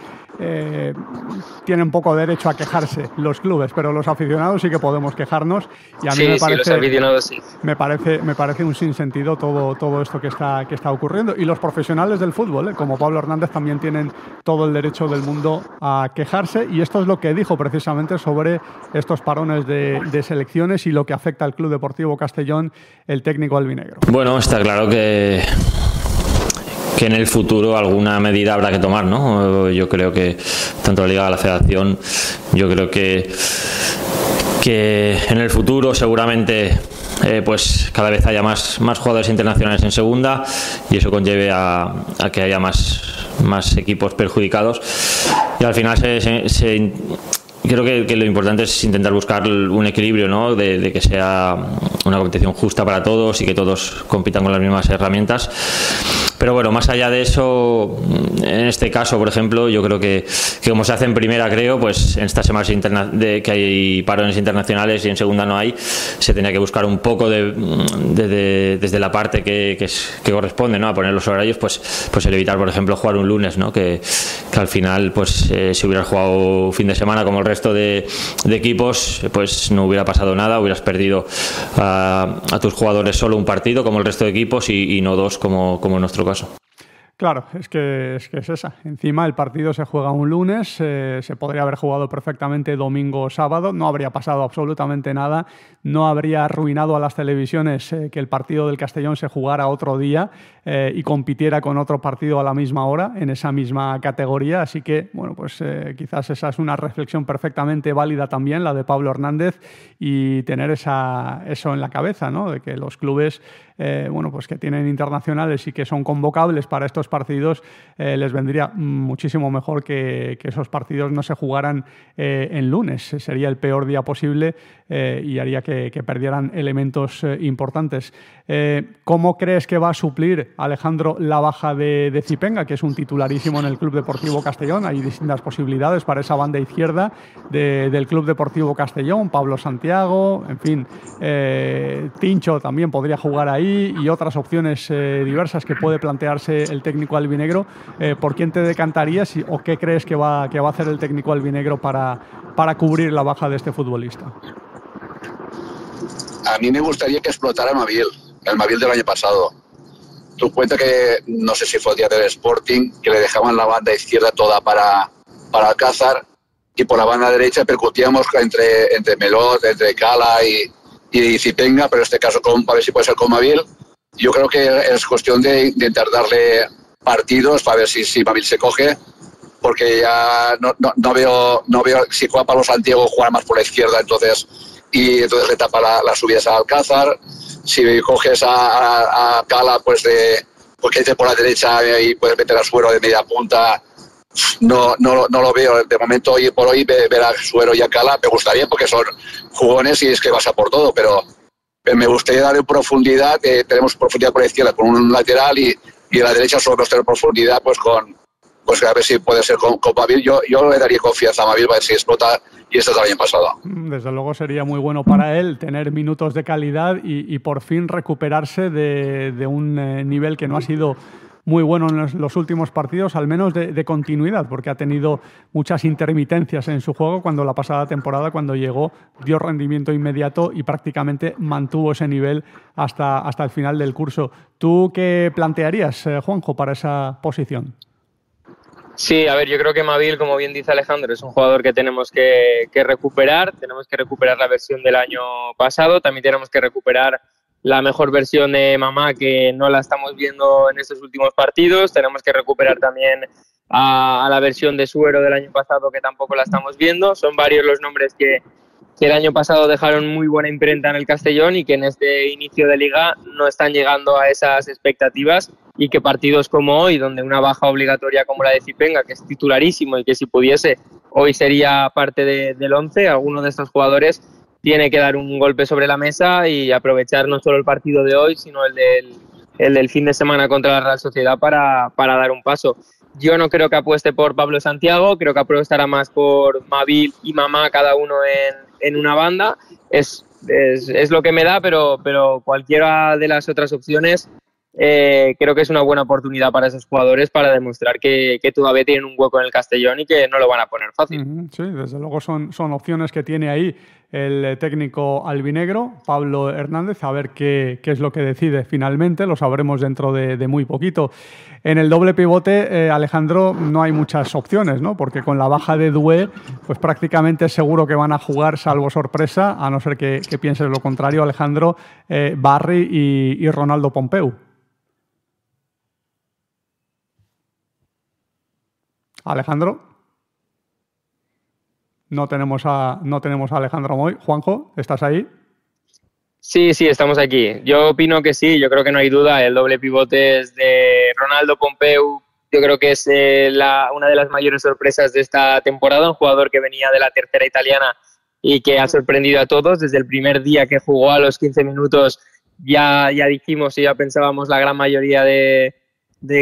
tienen poco derecho a quejarse los clubes, pero los aficionados sí que podemos quejarnos, y a mí me parece, los aficionados sí. Me parece un sinsentido todo esto que está ocurriendo, y los profesionales del fútbol, como Pablo Hernández, también tienen todo el derecho del mundo a quejarse, y esto es lo que dijo precisamente sobre estos parones de selecciones y lo que afecta al Club Deportivo Castellón el técnico albinegro. Bueno, está claro que en el futuro alguna medida habrá que tomar, ¿no? Yo creo que tanto la Liga como la Federación, yo creo que en el futuro seguramente pues cada vez haya más jugadores internacionales en segunda, y eso conlleve a que haya más equipos perjudicados, y al final creo que lo importante es intentar buscar un equilibrio, ¿no? De que sea una competición justa para todos y que todos compitan con las mismas herramientas. Pero bueno, más allá de eso, en este caso, por ejemplo, yo creo que como se hace en primera, pues en estas semanas que hay parones internacionales y en segunda no hay, se tenía que buscar un poco desde la parte que corresponde, ¿no? A poner los horarios, pues el evitar, por ejemplo, jugar un lunes, ¿no? Que al final, pues si hubieras jugado fin de semana como el resto de equipos, pues no hubiera pasado nada, hubieras perdido a tus jugadores solo un partido como el resto de equipos y no 2 como en nuestro caso. Claro, es que es esa. Encima el partido se juega un lunes, se podría haber jugado perfectamente domingo o sábado, no habría pasado absolutamente nada, no habría arruinado a las televisiones que el partido del Castellón se jugara otro día y compitiera con otro partido a la misma hora en esa misma categoría. Así que, bueno, pues quizás esa es una reflexión perfectamente válida también, la de Pablo Hernández, y tener eso en la cabeza, ¿no? De que los clubes pues que tienen internacionales y que son convocables para estos partidos, les vendría muchísimo mejor que esos partidos no se jugaran en lunes. Sería el peor día posible y haría que perdieran elementos importantes. ¿Cómo crees que va a suplir, Alejandro, la baja de Zipenga, que es un titularísimo en el Club Deportivo Castellón? Hay distintas posibilidades para esa banda izquierda del Club Deportivo Castellón, Pablo Santiago, en fin, Tincho también podría jugar ahí, y otras opciones diversas que puede plantearse el técnico albinegro. ¿Por quién te decantarías o qué crees que va a hacer el técnico albinegro para cubrir la baja de este futbolista? A mí me gustaría que explotara el Mavil del año pasado. Tú cuenta que, no sé si fue el día del Sporting, que le dejaban la banda izquierda toda para para Alcázar, y por la banda derecha percutíamos entre Melot, entre Cala y Zipenga, pero en este caso a ver si puede ser con Mavil. Yo creo que es cuestión de intentar darle partidos para ver si Mavil se coge, porque ya no veo si juega Pablo Santiago jugar más por la izquierda, entonces le tapa las subidas a Alcázar. Si coges a Cala, pues porque entre por la derecha y puedes meter a Suero de media punta, no lo veo. De momento, hoy por hoy, ver a Suero y a Cala me gustaría, porque son jugones y es que vas a por todo, pero me gustaría darle profundidad. Tenemos profundidad por la izquierda con un lateral y a la derecha solo tener profundidad pues a ver si puede ser con Mavil. Yo le daría confianza a Mavil para ver si explota, y esto es el año pasado. Desde luego sería muy bueno para él tener minutos de calidad y por fin recuperarse de un nivel que no ha sido muy bueno en los últimos partidos, al menos de continuidad, porque ha tenido muchas intermitencias en su juego, cuando la pasada temporada, cuando llegó, dio rendimiento inmediato y prácticamente mantuvo ese nivel hasta el final del curso. ¿Tú qué plantearías, Juanjo, para esa posición? Sí, a ver, yo creo que Mavil, como bien dice Alejandro, es un jugador que tenemos que recuperar. Tenemos que recuperar la versión del año pasado. También tenemos que recuperar la mejor versión de Mamá, que no la estamos viendo en estos últimos partidos. Tenemos que recuperar también a la versión de Suero del año pasado, que tampoco la estamos viendo. Son varios los nombres que el año pasado dejaron muy buena imprenta en el Castellón y que en este inicio de liga no están llegando a esas expectativas, y que partidos como hoy, donde una baja obligatoria como la de Zipenga, que es titularísimo y que si pudiese hoy sería parte del 11, alguno de estos jugadores tiene que dar un golpe sobre la mesa y aprovechar no solo el partido de hoy, sino el del fin de semana contra la Real Sociedad para dar un paso. Yo no creo que apueste por Pablo Santiago, creo que apostará más por Mavil y Mamá, cada uno en una banda. Es lo que me da, pero cualquiera de las otras opciones creo que es una buena oportunidad para esos jugadores para demostrar que todavía tienen un hueco en el Castellón y que no lo van a poner fácil. Sí, desde luego son opciones que tiene ahí el técnico albinegro, Pablo Hernández, a ver qué es lo que decide finalmente, lo sabremos dentro de muy poquito. En el doble pivote, Alejandro, no hay muchas opciones, ¿no? Porque con la baja de Doué, pues prácticamente seguro que van a jugar, salvo sorpresa, a no ser que pienses lo contrario, Alejandro, Barry y Ronaldo Pompeu. Alejandro. No tenemos a Alejandro Moy. Juanjo, ¿estás ahí? Sí, estamos aquí. Yo opino que sí, yo creo que no hay duda. El doble pivote es de Ronaldo Pompeu. Yo creo que es una de las mayores sorpresas de esta temporada, un jugador que venía de la tercera italiana y que ha sorprendido a todos. Desde el primer día que jugó, a los 15 minutos, ya dijimos y ya pensábamos la gran mayoría de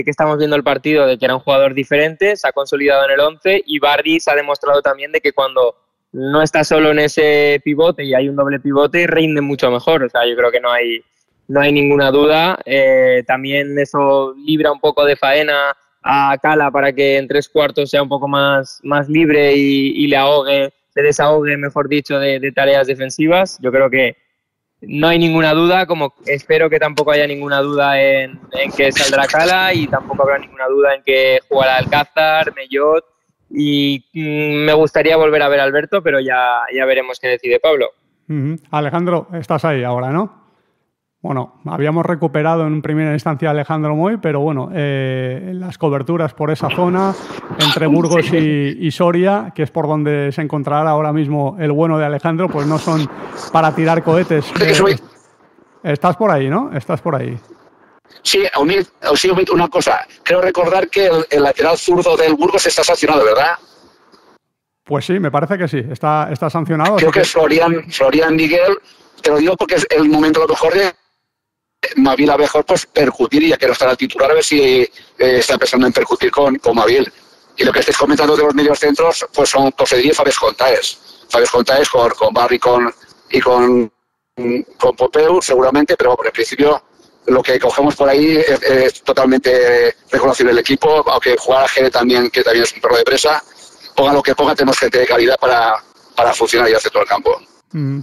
que estamos viendo el partido, de que era un jugador diferente, se ha consolidado en el 11, y Barry se ha demostrado también de que cuando no está solo en ese pivote y hay un doble pivote, rinde mucho mejor. O sea, yo creo que no hay ninguna duda. También eso libra un poco de faena a Cala para que en tres cuartos sea un poco más libre y le desahogue, mejor dicho, de tareas defensivas. Yo creo que no hay ninguna duda, como espero que tampoco haya ninguna duda en que saldrá Cala, y tampoco habrá ninguna duda en que jugará Alcázar, Mellot, y me gustaría volver a ver a Alberto, pero ya veremos qué decide Pablo. Alejandro, estás ahí ahora, ¿no? Bueno, habíamos recuperado en primera instancia a Alejandro Moy, pero bueno, las coberturas por esa zona, entre Burgos y Soria, que es por donde se encontrará ahora mismo el bueno de Alejandro, pues no son para tirar cohetes. Estás por ahí, ¿no? Estás por ahí. Sí, una cosa. Creo recordar que el lateral zurdo del Burgos está sancionado, ¿verdad? Pues sí, me parece que sí. Está sancionado. Creo que es Florian Miguel. Te lo digo porque es el momento a lo mejor de Mavil, a mejor pues percutir, y ya que no estará al titular, a ver si está pensando en percutir con Mavil. Y lo que estáis comentando de los medios centros, pues son Cofedrí y Fabes Contaes con Barry y con Pompeu seguramente, pero en principio lo que cogemos por ahí es totalmente reconocible el equipo, aunque jugar a Gere también, que también es un perro de presa. Ponga lo que ponga, tenemos gente de calidad para funcionar y hacer todo el campo.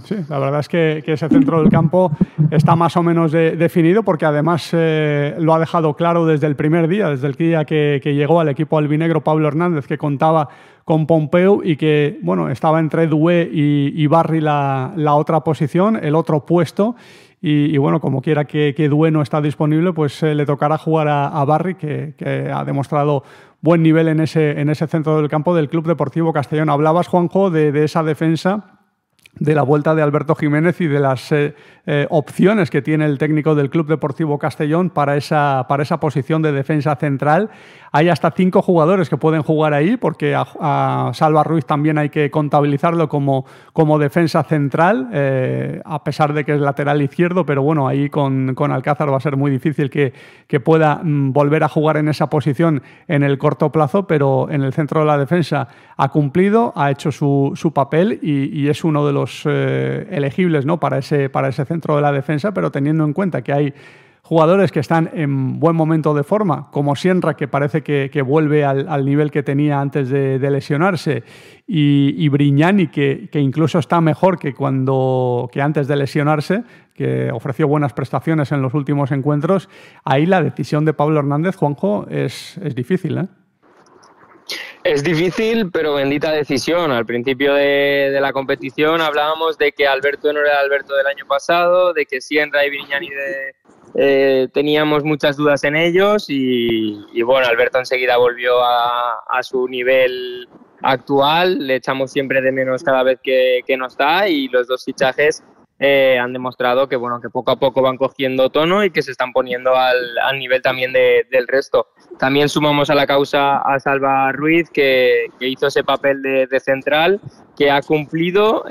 Sí, la verdad es que ese centro del campo está más o menos definido, porque además lo ha dejado claro desde el primer día, desde el día que llegó al equipo albinegro Pablo Hernández, que contaba con Pompeu y que bueno, estaba entre Doué y Barry la otra posición, el otro puesto. Y bueno, como quiera que Doué no está disponible, pues le tocará jugar a Barry, que ha demostrado buen nivel en ese centro del campo del Club Deportivo Castellón. Hablabas, Juanjo, de esa defensa, de la vuelta de Alberto Jiménez y de las opciones que tiene el técnico del Club Deportivo Castellón para esa posición de defensa central. Hay hasta 5 jugadores que pueden jugar ahí, porque a Salva Ruiz también hay que contabilizarlo como defensa central, a pesar de que es lateral izquierdo, pero bueno, ahí con Alcázar va a ser muy difícil que pueda volver a jugar en esa posición en el corto plazo, pero en el centro de la defensa ha cumplido, ha hecho su papel y es uno de los elegibles, ¿no?, para ese centro de la defensa, pero teniendo en cuenta que hay jugadores que están en buen momento de forma, como Sienra, que parece que vuelve al nivel que tenía antes de lesionarse, y Brignani, que incluso está mejor que antes de lesionarse, que ofreció buenas prestaciones en los últimos encuentros. Ahí la decisión de Pablo Hernández, Juanjo, es difícil, ¿eh? Es difícil, pero bendita decisión. Al principio de la competición hablábamos de que Alberto no era el Alberto del año pasado, de que Sienra y Brignani teníamos muchas dudas en ellos y bueno, Alberto enseguida volvió a su nivel actual. Le echamos siempre de menos cada vez que no está, y los 2 fichajes han demostrado que bueno, que poco a poco van cogiendo tono y que se están poniendo al nivel también del resto. También sumamos a la causa a Salva Ruiz, que hizo ese papel de central, que ha cumplido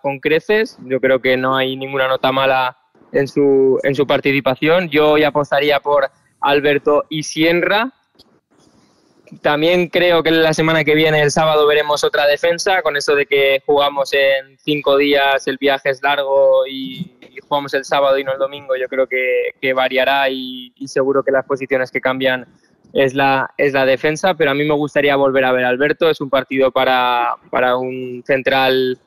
con creces. Yo creo que no hay ninguna nota mala en su participación. Yo hoy apostaría por Alberto y Sienra. También creo que la semana que viene, el sábado, veremos otra defensa, con eso de que jugamos en 5 días, el viaje es largo y jugamos el sábado y no el domingo. Yo creo que variará y seguro que las posiciones que cambian es la defensa, pero a mí me gustaría volver a ver a Alberto. Es un partido para un central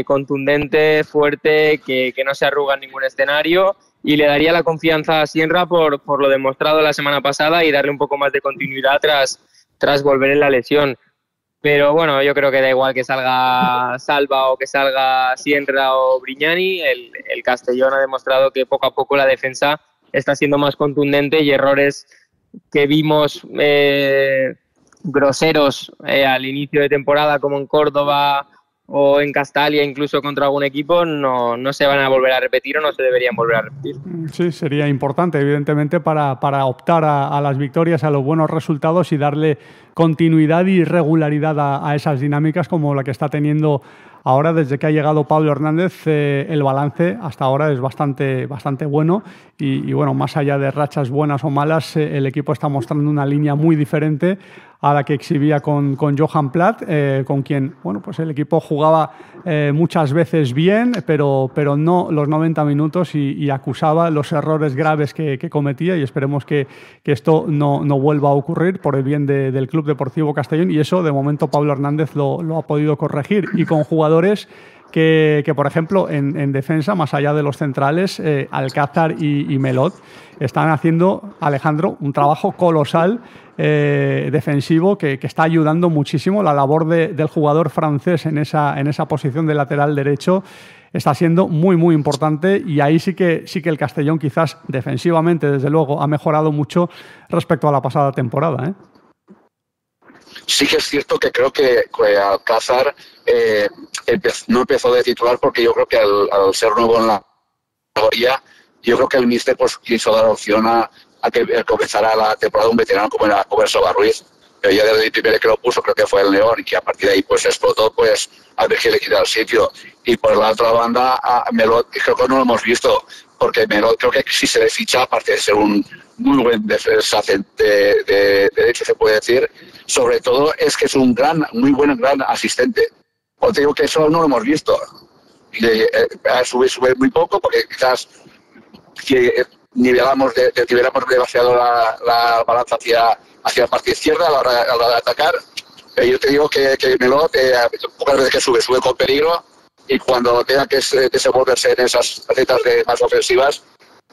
contundente, fuerte, que no se arruga en ningún escenario, y le daría la confianza a Sienra por lo demostrado la semana pasada y darle un poco más de continuidad tras volver en la lesión. Pero bueno, yo creo que da igual que salga Salva o que salga Sienra o Brignani. El Castellón ha demostrado que poco a poco la defensa está siendo más contundente, y errores que vimos groseros al inicio de temporada, como en Córdoba o en Castalia, incluso contra algún equipo, no se van a volver a repetir, o no se deberían volver a repetir. Sí, sería importante, evidentemente, para optar a las victorias, a los buenos resultados, y darle continuidad y regularidad a esas dinámicas como la que está teniendo ahora. Desde que ha llegado Pablo Hernández, el balance hasta ahora es bastante bueno, y bueno, más allá de rachas buenas o malas, el equipo está mostrando una línea muy diferente a la que exhibía con Johan Platt, con quien bueno, pues el equipo jugaba muchas veces bien, pero no los 90 minutos, y acusaba los errores graves que cometía, y esperemos que esto no vuelva a ocurrir por el bien del Club Deportivo Castellón, y eso de momento Pablo Hernández lo ha podido corregir, y con jugadores que por ejemplo, en defensa, más allá de los centrales, Alcázar y Melot, están haciendo, Alejandro, un trabajo colosal defensivo que está ayudando muchísimo. La labor del jugador francés en esa posición de lateral derecho está siendo muy importante, y ahí sí que el Castellón, quizás defensivamente, desde luego, ha mejorado mucho respecto a la pasada temporada, ¿eh? Sí que es cierto que creo que Alcázar no empezó de titular, porque yo creo que al ser nuevo en la categoría, yo creo que el míster pues quiso dar opción a que comenzara la temporada un veterano como era Salva Ruiz. Pero ya desde el primero que lo puso, creo que fue el León, y que a partir de ahí pues explotó, pues a ver que le quita el sitio. Y por la otra banda, a Melot, creo que no lo hemos visto, porque Melot creo que sí se le ficha, aparte de ser un muy buen defensa de derecho, se puede decir. Sobre todo es que es un muy buen asistente. Os digo que eso no lo hemos visto. Sube muy poco, porque quizás nivelamos demasiado la balanza hacia la parte izquierda a la hora de atacar. Pero yo te digo que Melot, pocas veces que sube con peligro, y cuando tenga que desenvolverse en esas facetas más ofensivas,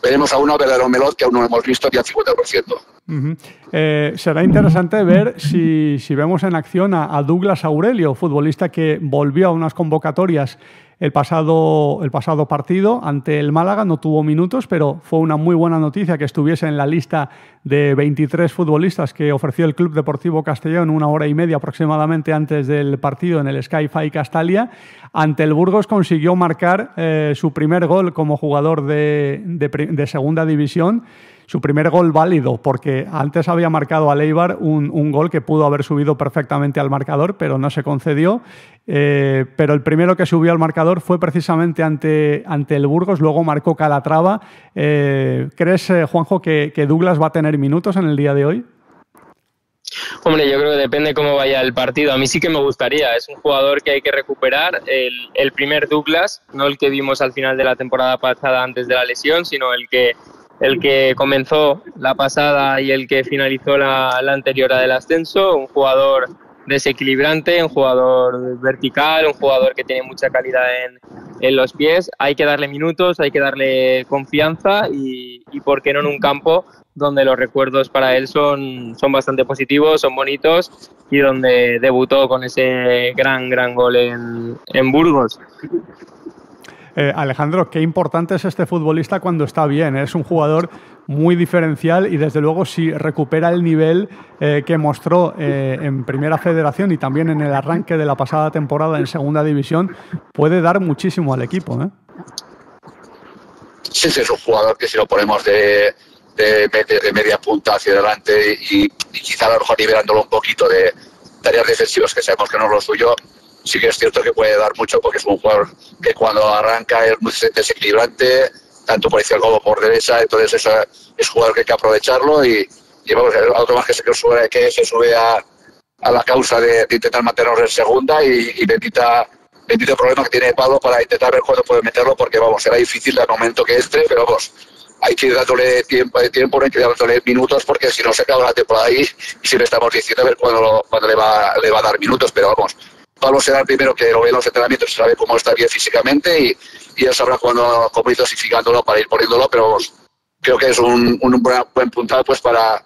veremos a uno verdadero melón que aún no hemos visto ni al 50%. Será interesante ver si vemos en acción a Douglas Aurelio, futbolista que volvió a unas convocatorias el pasado partido ante el Málaga. No tuvo minutos, pero fue una muy buena noticia que estuviese en la lista de 23 futbolistas que ofreció el Club Deportivo Castellón 1 hora y media aproximadamente antes del partido en el Sky-Fi Castalia. Ante el Burgos consiguió marcar su primer gol como jugador de segunda división. Su primer gol válido, porque antes había marcado al Eibar un gol que pudo haber subido perfectamente al marcador, pero no se concedió. Pero el primero que subió al marcador fue precisamente ante el Burgos, luego marcó Calatrava. ¿Crees, Juanjo, que Douglas va a tener minutos en el día de hoy? Hombre, yo creo que depende cómo vaya el partido. A mí sí que me gustaría. Es un jugador que hay que recuperar. El primer Douglas, no el que vimos al final de la temporada pasada antes de la lesión, sino el que comenzó la pasada y el que finalizó la anterior del ascenso. Un jugador desequilibrante, un jugador vertical, un jugador que tiene mucha calidad en los pies. Hay que darle minutos, hay que darle confianza y por qué no en un campo donde los recuerdos para él son bastante positivos, son bonitos, y donde debutó con ese gran gol en Burgos. Alejandro, qué importante es este futbolista cuando está bien. Es un jugador muy diferencial y desde luego si recupera el nivel que mostró en Primera Federación y también en el arranque de la pasada temporada en Segunda División, puede dar muchísimo al equipo, ¿eh? Sí, es un jugador que si lo ponemos de media punta hacia adelante y quizá a lo mejor liberándolo un poquito de tareas defensivas que sabemos que no es lo suyo, sí que es cierto que puede dar mucho, porque es un jugador que cuando arranca es muy desequilibrante, tanto por izquierda como por derecha. Entonces es un jugador que hay que aprovecharlo y vamos, algo más que se sube a la causa de intentar mantenernos en segunda y bendito problema que tiene Pablo para intentar ver cuándo puede meterlo, porque vamos, será difícil al momento que entre, pero vamos, hay que ir dándole tiempo, hay que ir dándole minutos, porque si no se acaba la temporada ahí y si le estamos diciendo a ver cuándo le va a dar minutos, pero vamos, Pablo será el primero que lo ve en los entrenamientos, sabe cómo está bien físicamente y él sabrá cómo ir dosificándolo para ir poniéndolo, pero vamos, creo que es un buen puntal pues para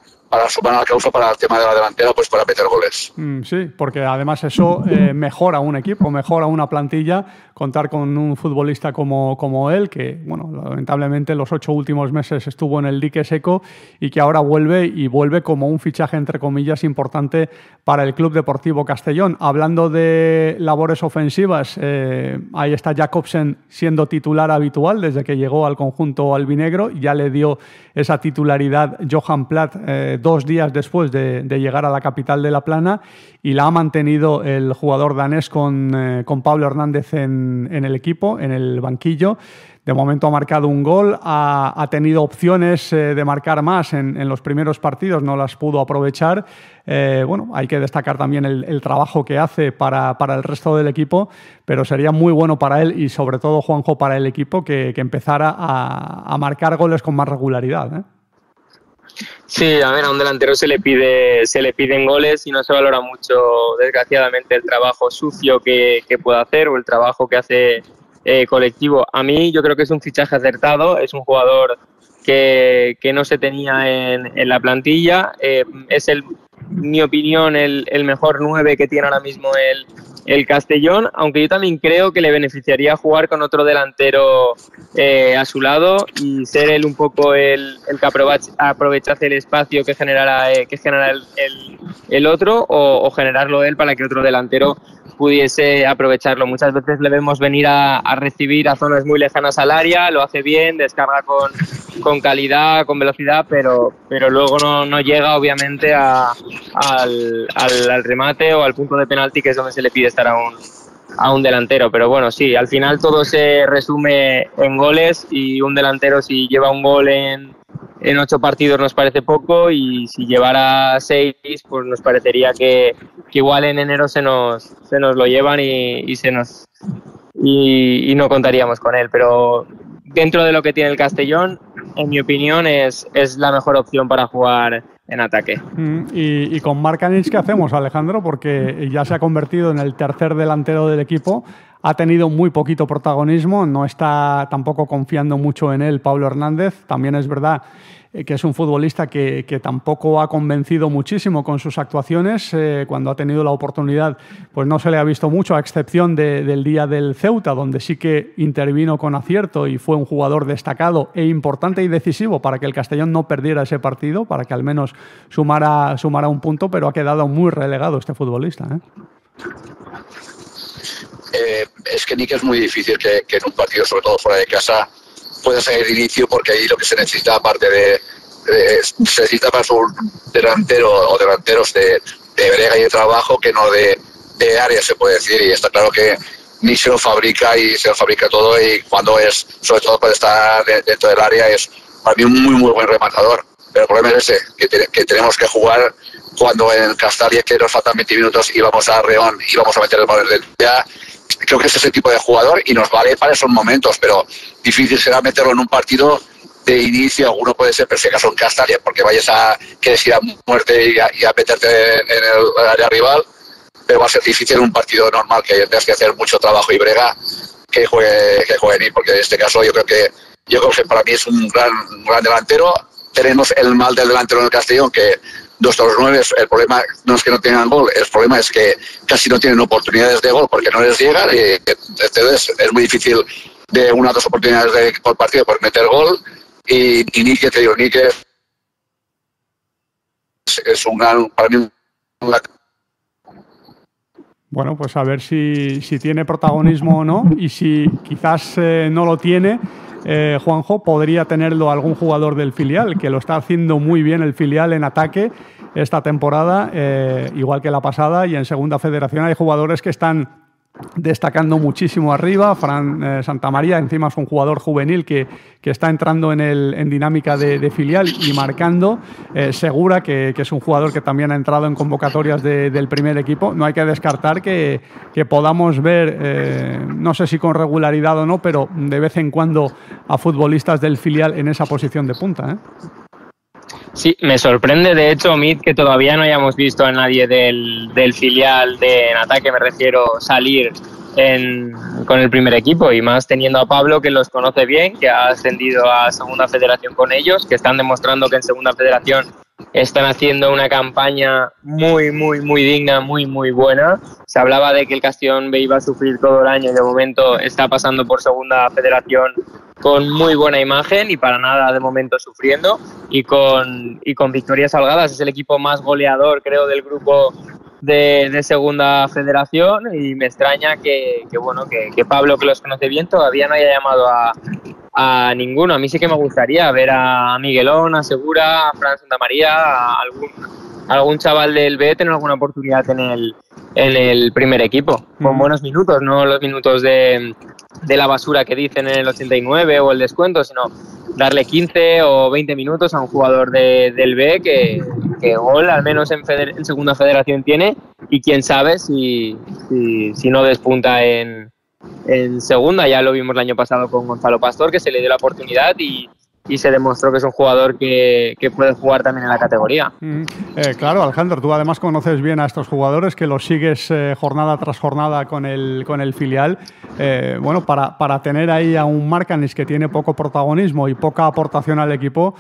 sumar a la causa para el tema de la delantera, pues para meter goles. Sí, porque además eso mejora un equipo, mejora una plantilla, contar con un futbolista como él, que bueno, lamentablemente los 8 últimos meses estuvo en el dique seco y que ahora vuelve como un fichaje entre comillas importante para el Club Deportivo Castellón. Hablando de labores ofensivas, ahí está Jacobsen siendo titular habitual desde que llegó al conjunto albinegro. Ya le dio esa titularidad Johan Platt 2 días después de llegar a la capital de La Plana, y la ha mantenido el jugador danés con Pablo Hernández en el equipo, en el banquillo. De momento ha marcado un gol, ha tenido opciones de marcar más en los primeros partidos, no las pudo aprovechar. Bueno, hay que destacar también el trabajo que hace para el resto del equipo, pero sería muy bueno para él y sobre todo, Juanjo, para el equipo que empezara a marcar goles con más regularidad, ¿eh? Sí, a ver, a un delantero se le piden goles y no se valora mucho, desgraciadamente, el trabajo sucio que puede hacer o el trabajo que hace colectivo. A mí yo creo que es un fichaje acertado, es un jugador que no se tenía en la plantilla, es en mi opinión el mejor 9 que tiene ahora mismo el Castellón, aunque yo también creo que le beneficiaría jugar con otro delantero a su lado y ser él un poco el que aprovechase el espacio que genera el otro, o generarlo él para que otro delantero pudiese aprovecharlo. Muchas veces le vemos venir a recibir a zonas muy lejanas al área, lo hace bien, descarga con calidad, con velocidad, pero luego no llega obviamente al remate o al punto de penalti, que es donde se le pide estar a un delantero. Pero bueno, sí, al final todo se resume en goles, y un delantero, si lleva un gol en 8 partidos, nos parece poco, y si llevara 6, pues nos parecería que igual en enero se nos lo llevan y no contaríamos con él. Pero dentro de lo que tiene el Castellón, en mi opinión, es la mejor opción para jugar en ataque. Y con Markanich, ¿qué hacemos, Alejandro? Porque ya se ha convertido en el tercer delantero del equipo. ha tenido muy poquito protagonismo, no está tampoco confiando mucho en él Pablo Hernández. También es verdad que es un futbolista que tampoco ha convencido muchísimo con sus actuaciones. Cuando ha tenido la oportunidad, pues no se le ha visto mucho, a excepción del día del Ceuta, donde sí que intervino con acierto y fue un jugador destacado e importante y decisivo para que el Castellón no perdiera ese partido, para que al menos sumara un punto, pero ha quedado muy relegado este futbolista, Es que Nick es muy difícil que en un partido, sobre todo fuera de casa, pueda salir de inicio, porque ahí lo que se necesita, aparte se necesita más un delantero o delanteros de brega y de trabajo que no de área, se puede decir. Y está claro que Nick se lo fabrica todo, y sobre todo cuando está dentro del área, es para mí un muy buen rematador. Pero el problema es ese, que tenemos que jugar cuando en Castalia, que nos faltan 20 minutos, íbamos a Reón y vamos a meter el balón del ya. Creo que es ese tipo de jugador y nos vale para esos momentos, pero difícil será meterlo en un partido de inicio. Alguno puede ser, pero si acaso en Castalia, porque quieres ir a muerte y a meterte en el área rival, pero va a ser difícil en un partido normal, que tengas que hacer mucho trabajo y brega, que juegue Nick, porque en este caso yo creo que para mí es un gran delantero. Tenemos el mal del delantero en el Castellón, que nuestros 9, el problema no es que no tengan gol, el problema es que casi no tienen oportunidades de gol porque no les llegan, y entonces es muy difícil de 1 o 2 oportunidades por partido por meter gol. Y Nick, que te digo, Nick es para mí un gran... Bueno, pues a ver si tiene protagonismo o no, y si quizás no lo tiene, Juanjo, podría tenerlo algún jugador del filial, que lo está haciendo muy bien el filial en ataque esta temporada, igual que la pasada, y en Segunda Federación hay jugadores que están destacando muchísimo arriba. Fran Santamaría, encima es un jugador juvenil que está entrando en dinámica de filial y marcando. Segura, que es un jugador que también ha entrado en convocatorias del primer equipo. No hay que descartar que podamos ver, no sé si con regularidad o no, pero de vez en cuando a futbolistas del filial en esa posición de punta, Sí, me sorprende, de hecho, Mit, que todavía no hayamos visto a nadie del filial en ataque, me refiero, salir con el primer equipo, y más teniendo a Pablo, que los conoce bien, que ha ascendido a Segunda Federación con ellos, que están demostrando que en Segunda Federación están haciendo una campaña muy digna, muy buena. Se hablaba de que el Castellón B iba a sufrir todo el año, y de momento está pasando por Segunda Federación con muy buena imagen y para nada de momento sufriendo, y con victorias holgadas. Es el equipo más goleador, creo, del grupo de Segunda Federación, y me extraña que Pablo, que los conoce bien, todavía no haya llamado a ninguno. A mí sí que me gustaría ver a Miguelón, a Segura, a Fran Santamaría, a algún chaval del B tener alguna oportunidad en el primer equipo, con buenos minutos, no los minutos de la basura que dicen en el 89 o el descuento, sino darle 15 o 20 minutos a un jugador del B que gol, al menos en Segunda Federación tiene, y quién sabe si no despunta en Segunda. Ya lo vimos el año pasado con Gonzalo Pastor, que se le dio la oportunidad y se demostró que es un jugador que puede jugar también en la categoría. Claro, Alejandro, tú además conoces bien a estos jugadores, que los sigues jornada tras jornada con el filial. Bueno, para tener ahí a un Marcanis que tiene poco protagonismo y poca aportación al equipo,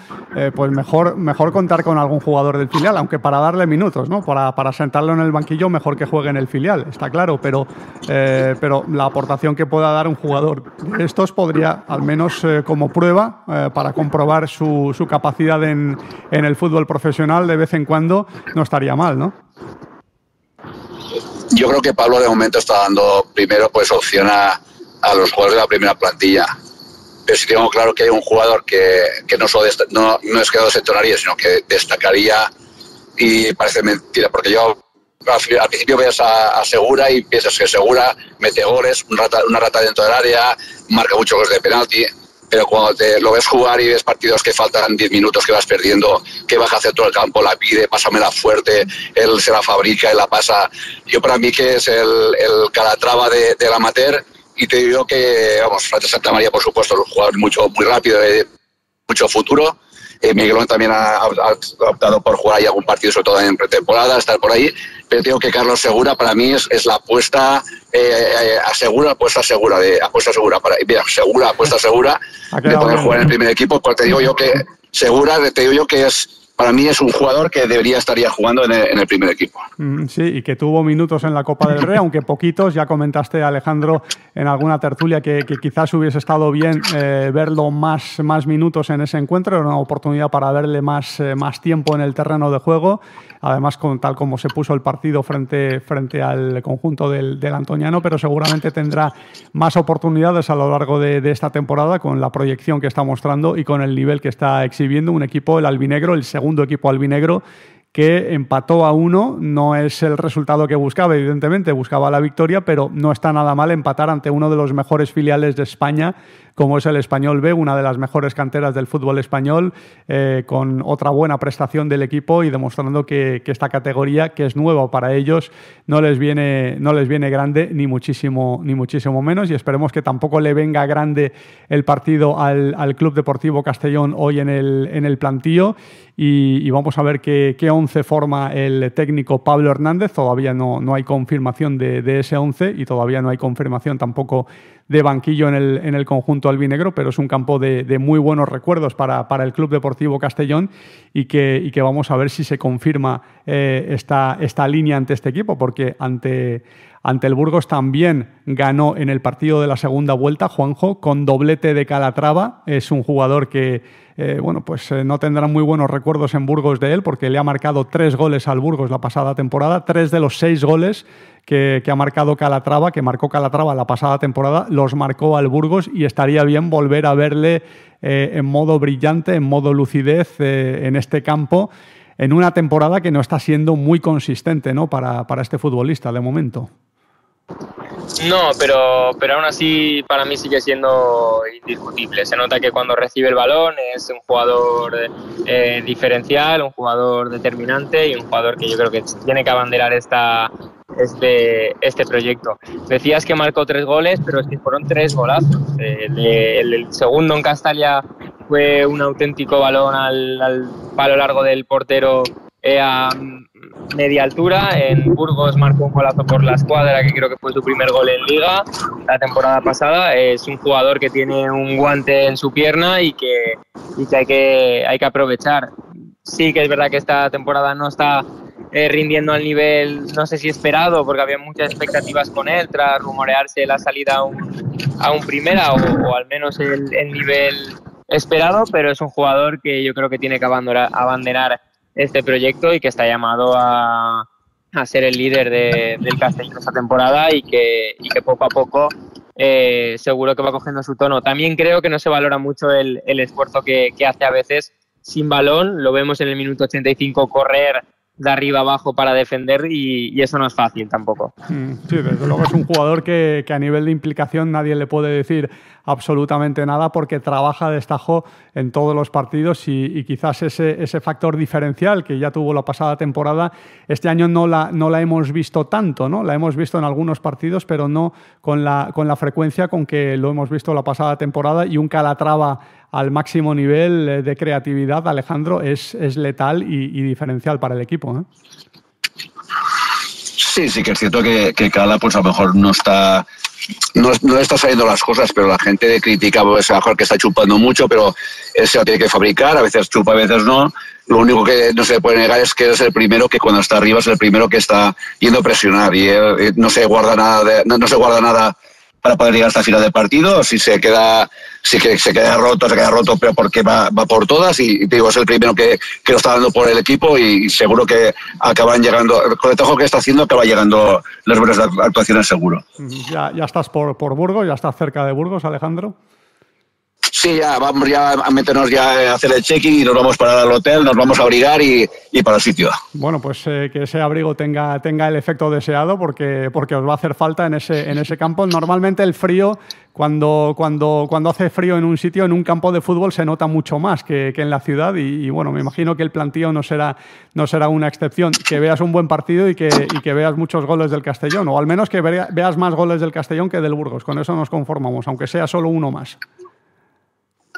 pues mejor contar con algún jugador del filial, aunque para darle minutos, ¿no? Para sentarlo en el banquillo, mejor que juegue en el filial, está claro, pero la aportación que pueda dar un jugador de estos podría, al menos como prueba, para comprobar su capacidad en el fútbol profesional de vez en cuando, no estaría mal, ¿no? Yo creo que Pablo de momento está dando primero pues opción a los jugadores de la primera plantilla, pero sí tengo claro que hay un jugador que no es que no desentonaría, sino que destacaría, y parece mentira, porque yo al principio ves a Segura y piensas que Segura mete goles, una rata dentro del área, marca muchos goles de penalti. Pero cuando lo ves jugar y ves partidos que faltan 10 minutos, que vas perdiendo, que baja hacia todo el campo, la pide, pásamela fuerte, él se la fabrica y la pasa. Yo, para mí, que es el Calatrava del amateur, y te digo que, Fran Santamaría, por supuesto, es un jugador muy rápido, de mucho futuro, Miguelón también ha optado por jugar ahí algún partido, sobre todo en pretemporada, estar por ahí. Pero digo que Carlos Segura para mí es la apuesta apuesta segura de poder jugar en el primer equipo. Pues te digo yo que para mí es un jugador que estaría jugando en el primer equipo. Sí, y que tuvo minutos en la Copa del Rey, aunque poquitos. Ya comentaste, Alejandro, en alguna tertulia que quizás hubiese estado bien verlo más minutos en ese encuentro. Era una oportunidad para verle más tiempo en el terreno de juego. Además, tal como se puso el partido frente al conjunto del antoniano, pero seguramente tendrá más oportunidades a lo largo de esta temporada con la proyección que está mostrando y con el nivel que está exhibiendo un equipo, el albinegro, el segundo equipo albinegro, que empató a 1. No es el resultado que buscaba, evidentemente, buscaba la victoria, pero no está nada mal empatar ante uno de los mejores filiales de España, como es el Español B, una de las mejores canteras del fútbol español, con otra buena prestación del equipo y demostrando que esta categoría, que es nueva para ellos, no les viene grande ni muchísimo menos, y esperemos que tampoco le venga grande el partido al Club Deportivo Castellón hoy en el plantío, y vamos a ver qué 11 forma el técnico Pablo Hernández. Todavía no hay confirmación de ese 11 y todavía no hay confirmación tampoco de banquillo en el conjunto albinegro, pero es un campo de muy buenos recuerdos para el Club Deportivo Castellón y que vamos a ver si se confirma esta línea ante este equipo, porque ante el Burgos también ganó en el partido de la segunda vuelta, Juanjo, con doblete de Calatrava. Es un jugador que no tendrán muy buenos recuerdos en Burgos de él, porque le ha marcado 3 goles al Burgos la pasada temporada. 3 de los 6 goles que ha marcado Calatrava, que marcó Calatrava la pasada temporada, los marcó al Burgos, y estaría bien volver a verle en modo brillante, en modo lucidez en este campo, en una temporada que no está siendo muy consistente, ¿no?, para este futbolista de momento. No, pero aún así para mí sigue siendo indiscutible. Se nota que cuando recibe el balón es un jugador diferencial, un jugador determinante y un jugador que yo creo que tiene que abanderar este proyecto. Decías que marcó 3 goles, pero es que fueron 3 golazos. El segundo en Castalia fue un auténtico balón al palo largo del portero a media altura. En Burgos marcó un golazo por la escuadra, que creo que fue su primer gol en Liga la temporada pasada. Es un jugador que tiene un guante en su pierna y que hay que aprovechar. Sí que es verdad que esta temporada no está rindiendo al nivel, no sé si esperado, porque había muchas expectativas con él tras rumorearse la salida a un primera o al menos el nivel esperado, pero es un jugador que yo creo que tiene que abandonar este proyecto y que está llamado a ser el líder del Castellón esta temporada y que poco a poco seguro que va cogiendo su tono. También creo que no se valora mucho el esfuerzo que hace a veces sin balón. Lo vemos en el minuto 85 correr de arriba abajo para defender y eso no es fácil tampoco. Sí, desde luego es un jugador que a nivel de implicación nadie le puede decir absolutamente nada, porque trabaja de destajo en todos los partidos y quizás ese factor diferencial que ya tuvo la pasada temporada, este año no la hemos visto tanto, ¿no? La hemos visto en algunos partidos, pero no con la frecuencia con que lo hemos visto la pasada temporada, y un Calatrava al máximo nivel de creatividad, Alejandro, es letal y diferencial para el equipo, ¿eh? Sí que es cierto que Cala pues a lo mejor no le está saliendo las cosas, pero la gente critica pues, a lo mejor que está chupando mucho, pero él se lo tiene que fabricar, a veces chupa, a veces no. Lo único que no se le puede negar es que es el primero que cuando está arriba es el primero que está yendo a presionar, y él no se guarda nada para poder llegar hasta el final del partido. Si se queda roto, pero porque va por todas, y te digo, es el primero que lo está dando por el equipo, y seguro que acaban llegando, con el trabajo que está haciendo, acaba llegando las buenas actuaciones seguro. ¿Ya estás por Burgos? ¿Ya estás cerca de Burgos, Alejandro? Sí, ya vamos a meternos a hacer el check-in y nos vamos para el hotel, nos vamos a abrigar y para el sitio. Bueno, pues que ese abrigo tenga el efecto deseado, porque os va a hacer falta en ese campo. Normalmente el frío, cuando hace frío en un sitio, en un campo de fútbol, se nota mucho más que en la ciudad, y bueno, me imagino que el plantío no será una excepción. Que veas un buen partido y que veas muchos goles del Castellón, o al menos que veas más goles del Castellón que del Burgos. Con eso nos conformamos, aunque sea solo uno más.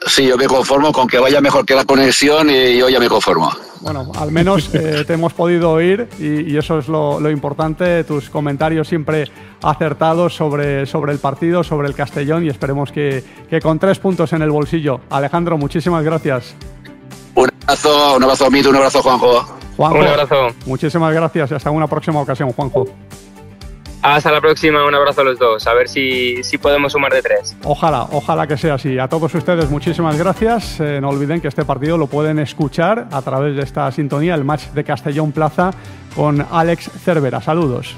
Sí, yo me conformo con que vaya mejor que la conexión y yo ya me conformo. Bueno, al menos te hemos podido oír y eso es lo importante, tus comentarios siempre acertados sobre el partido, sobre el Castellón, y esperemos que con 3 puntos en el bolsillo. Alejandro, muchísimas gracias. Un abrazo Mito, un abrazo Juanjo. Un abrazo. Muchísimas gracias y hasta una próxima ocasión, Juanjo. Hasta la próxima, un abrazo a los dos, a ver si podemos sumar de 3. Ojalá que sea así. A todos ustedes muchísimas gracias. No olviden que este partido lo pueden escuchar a través de esta sintonía, el match de Castellón Plaza con Alex Cervera. Saludos.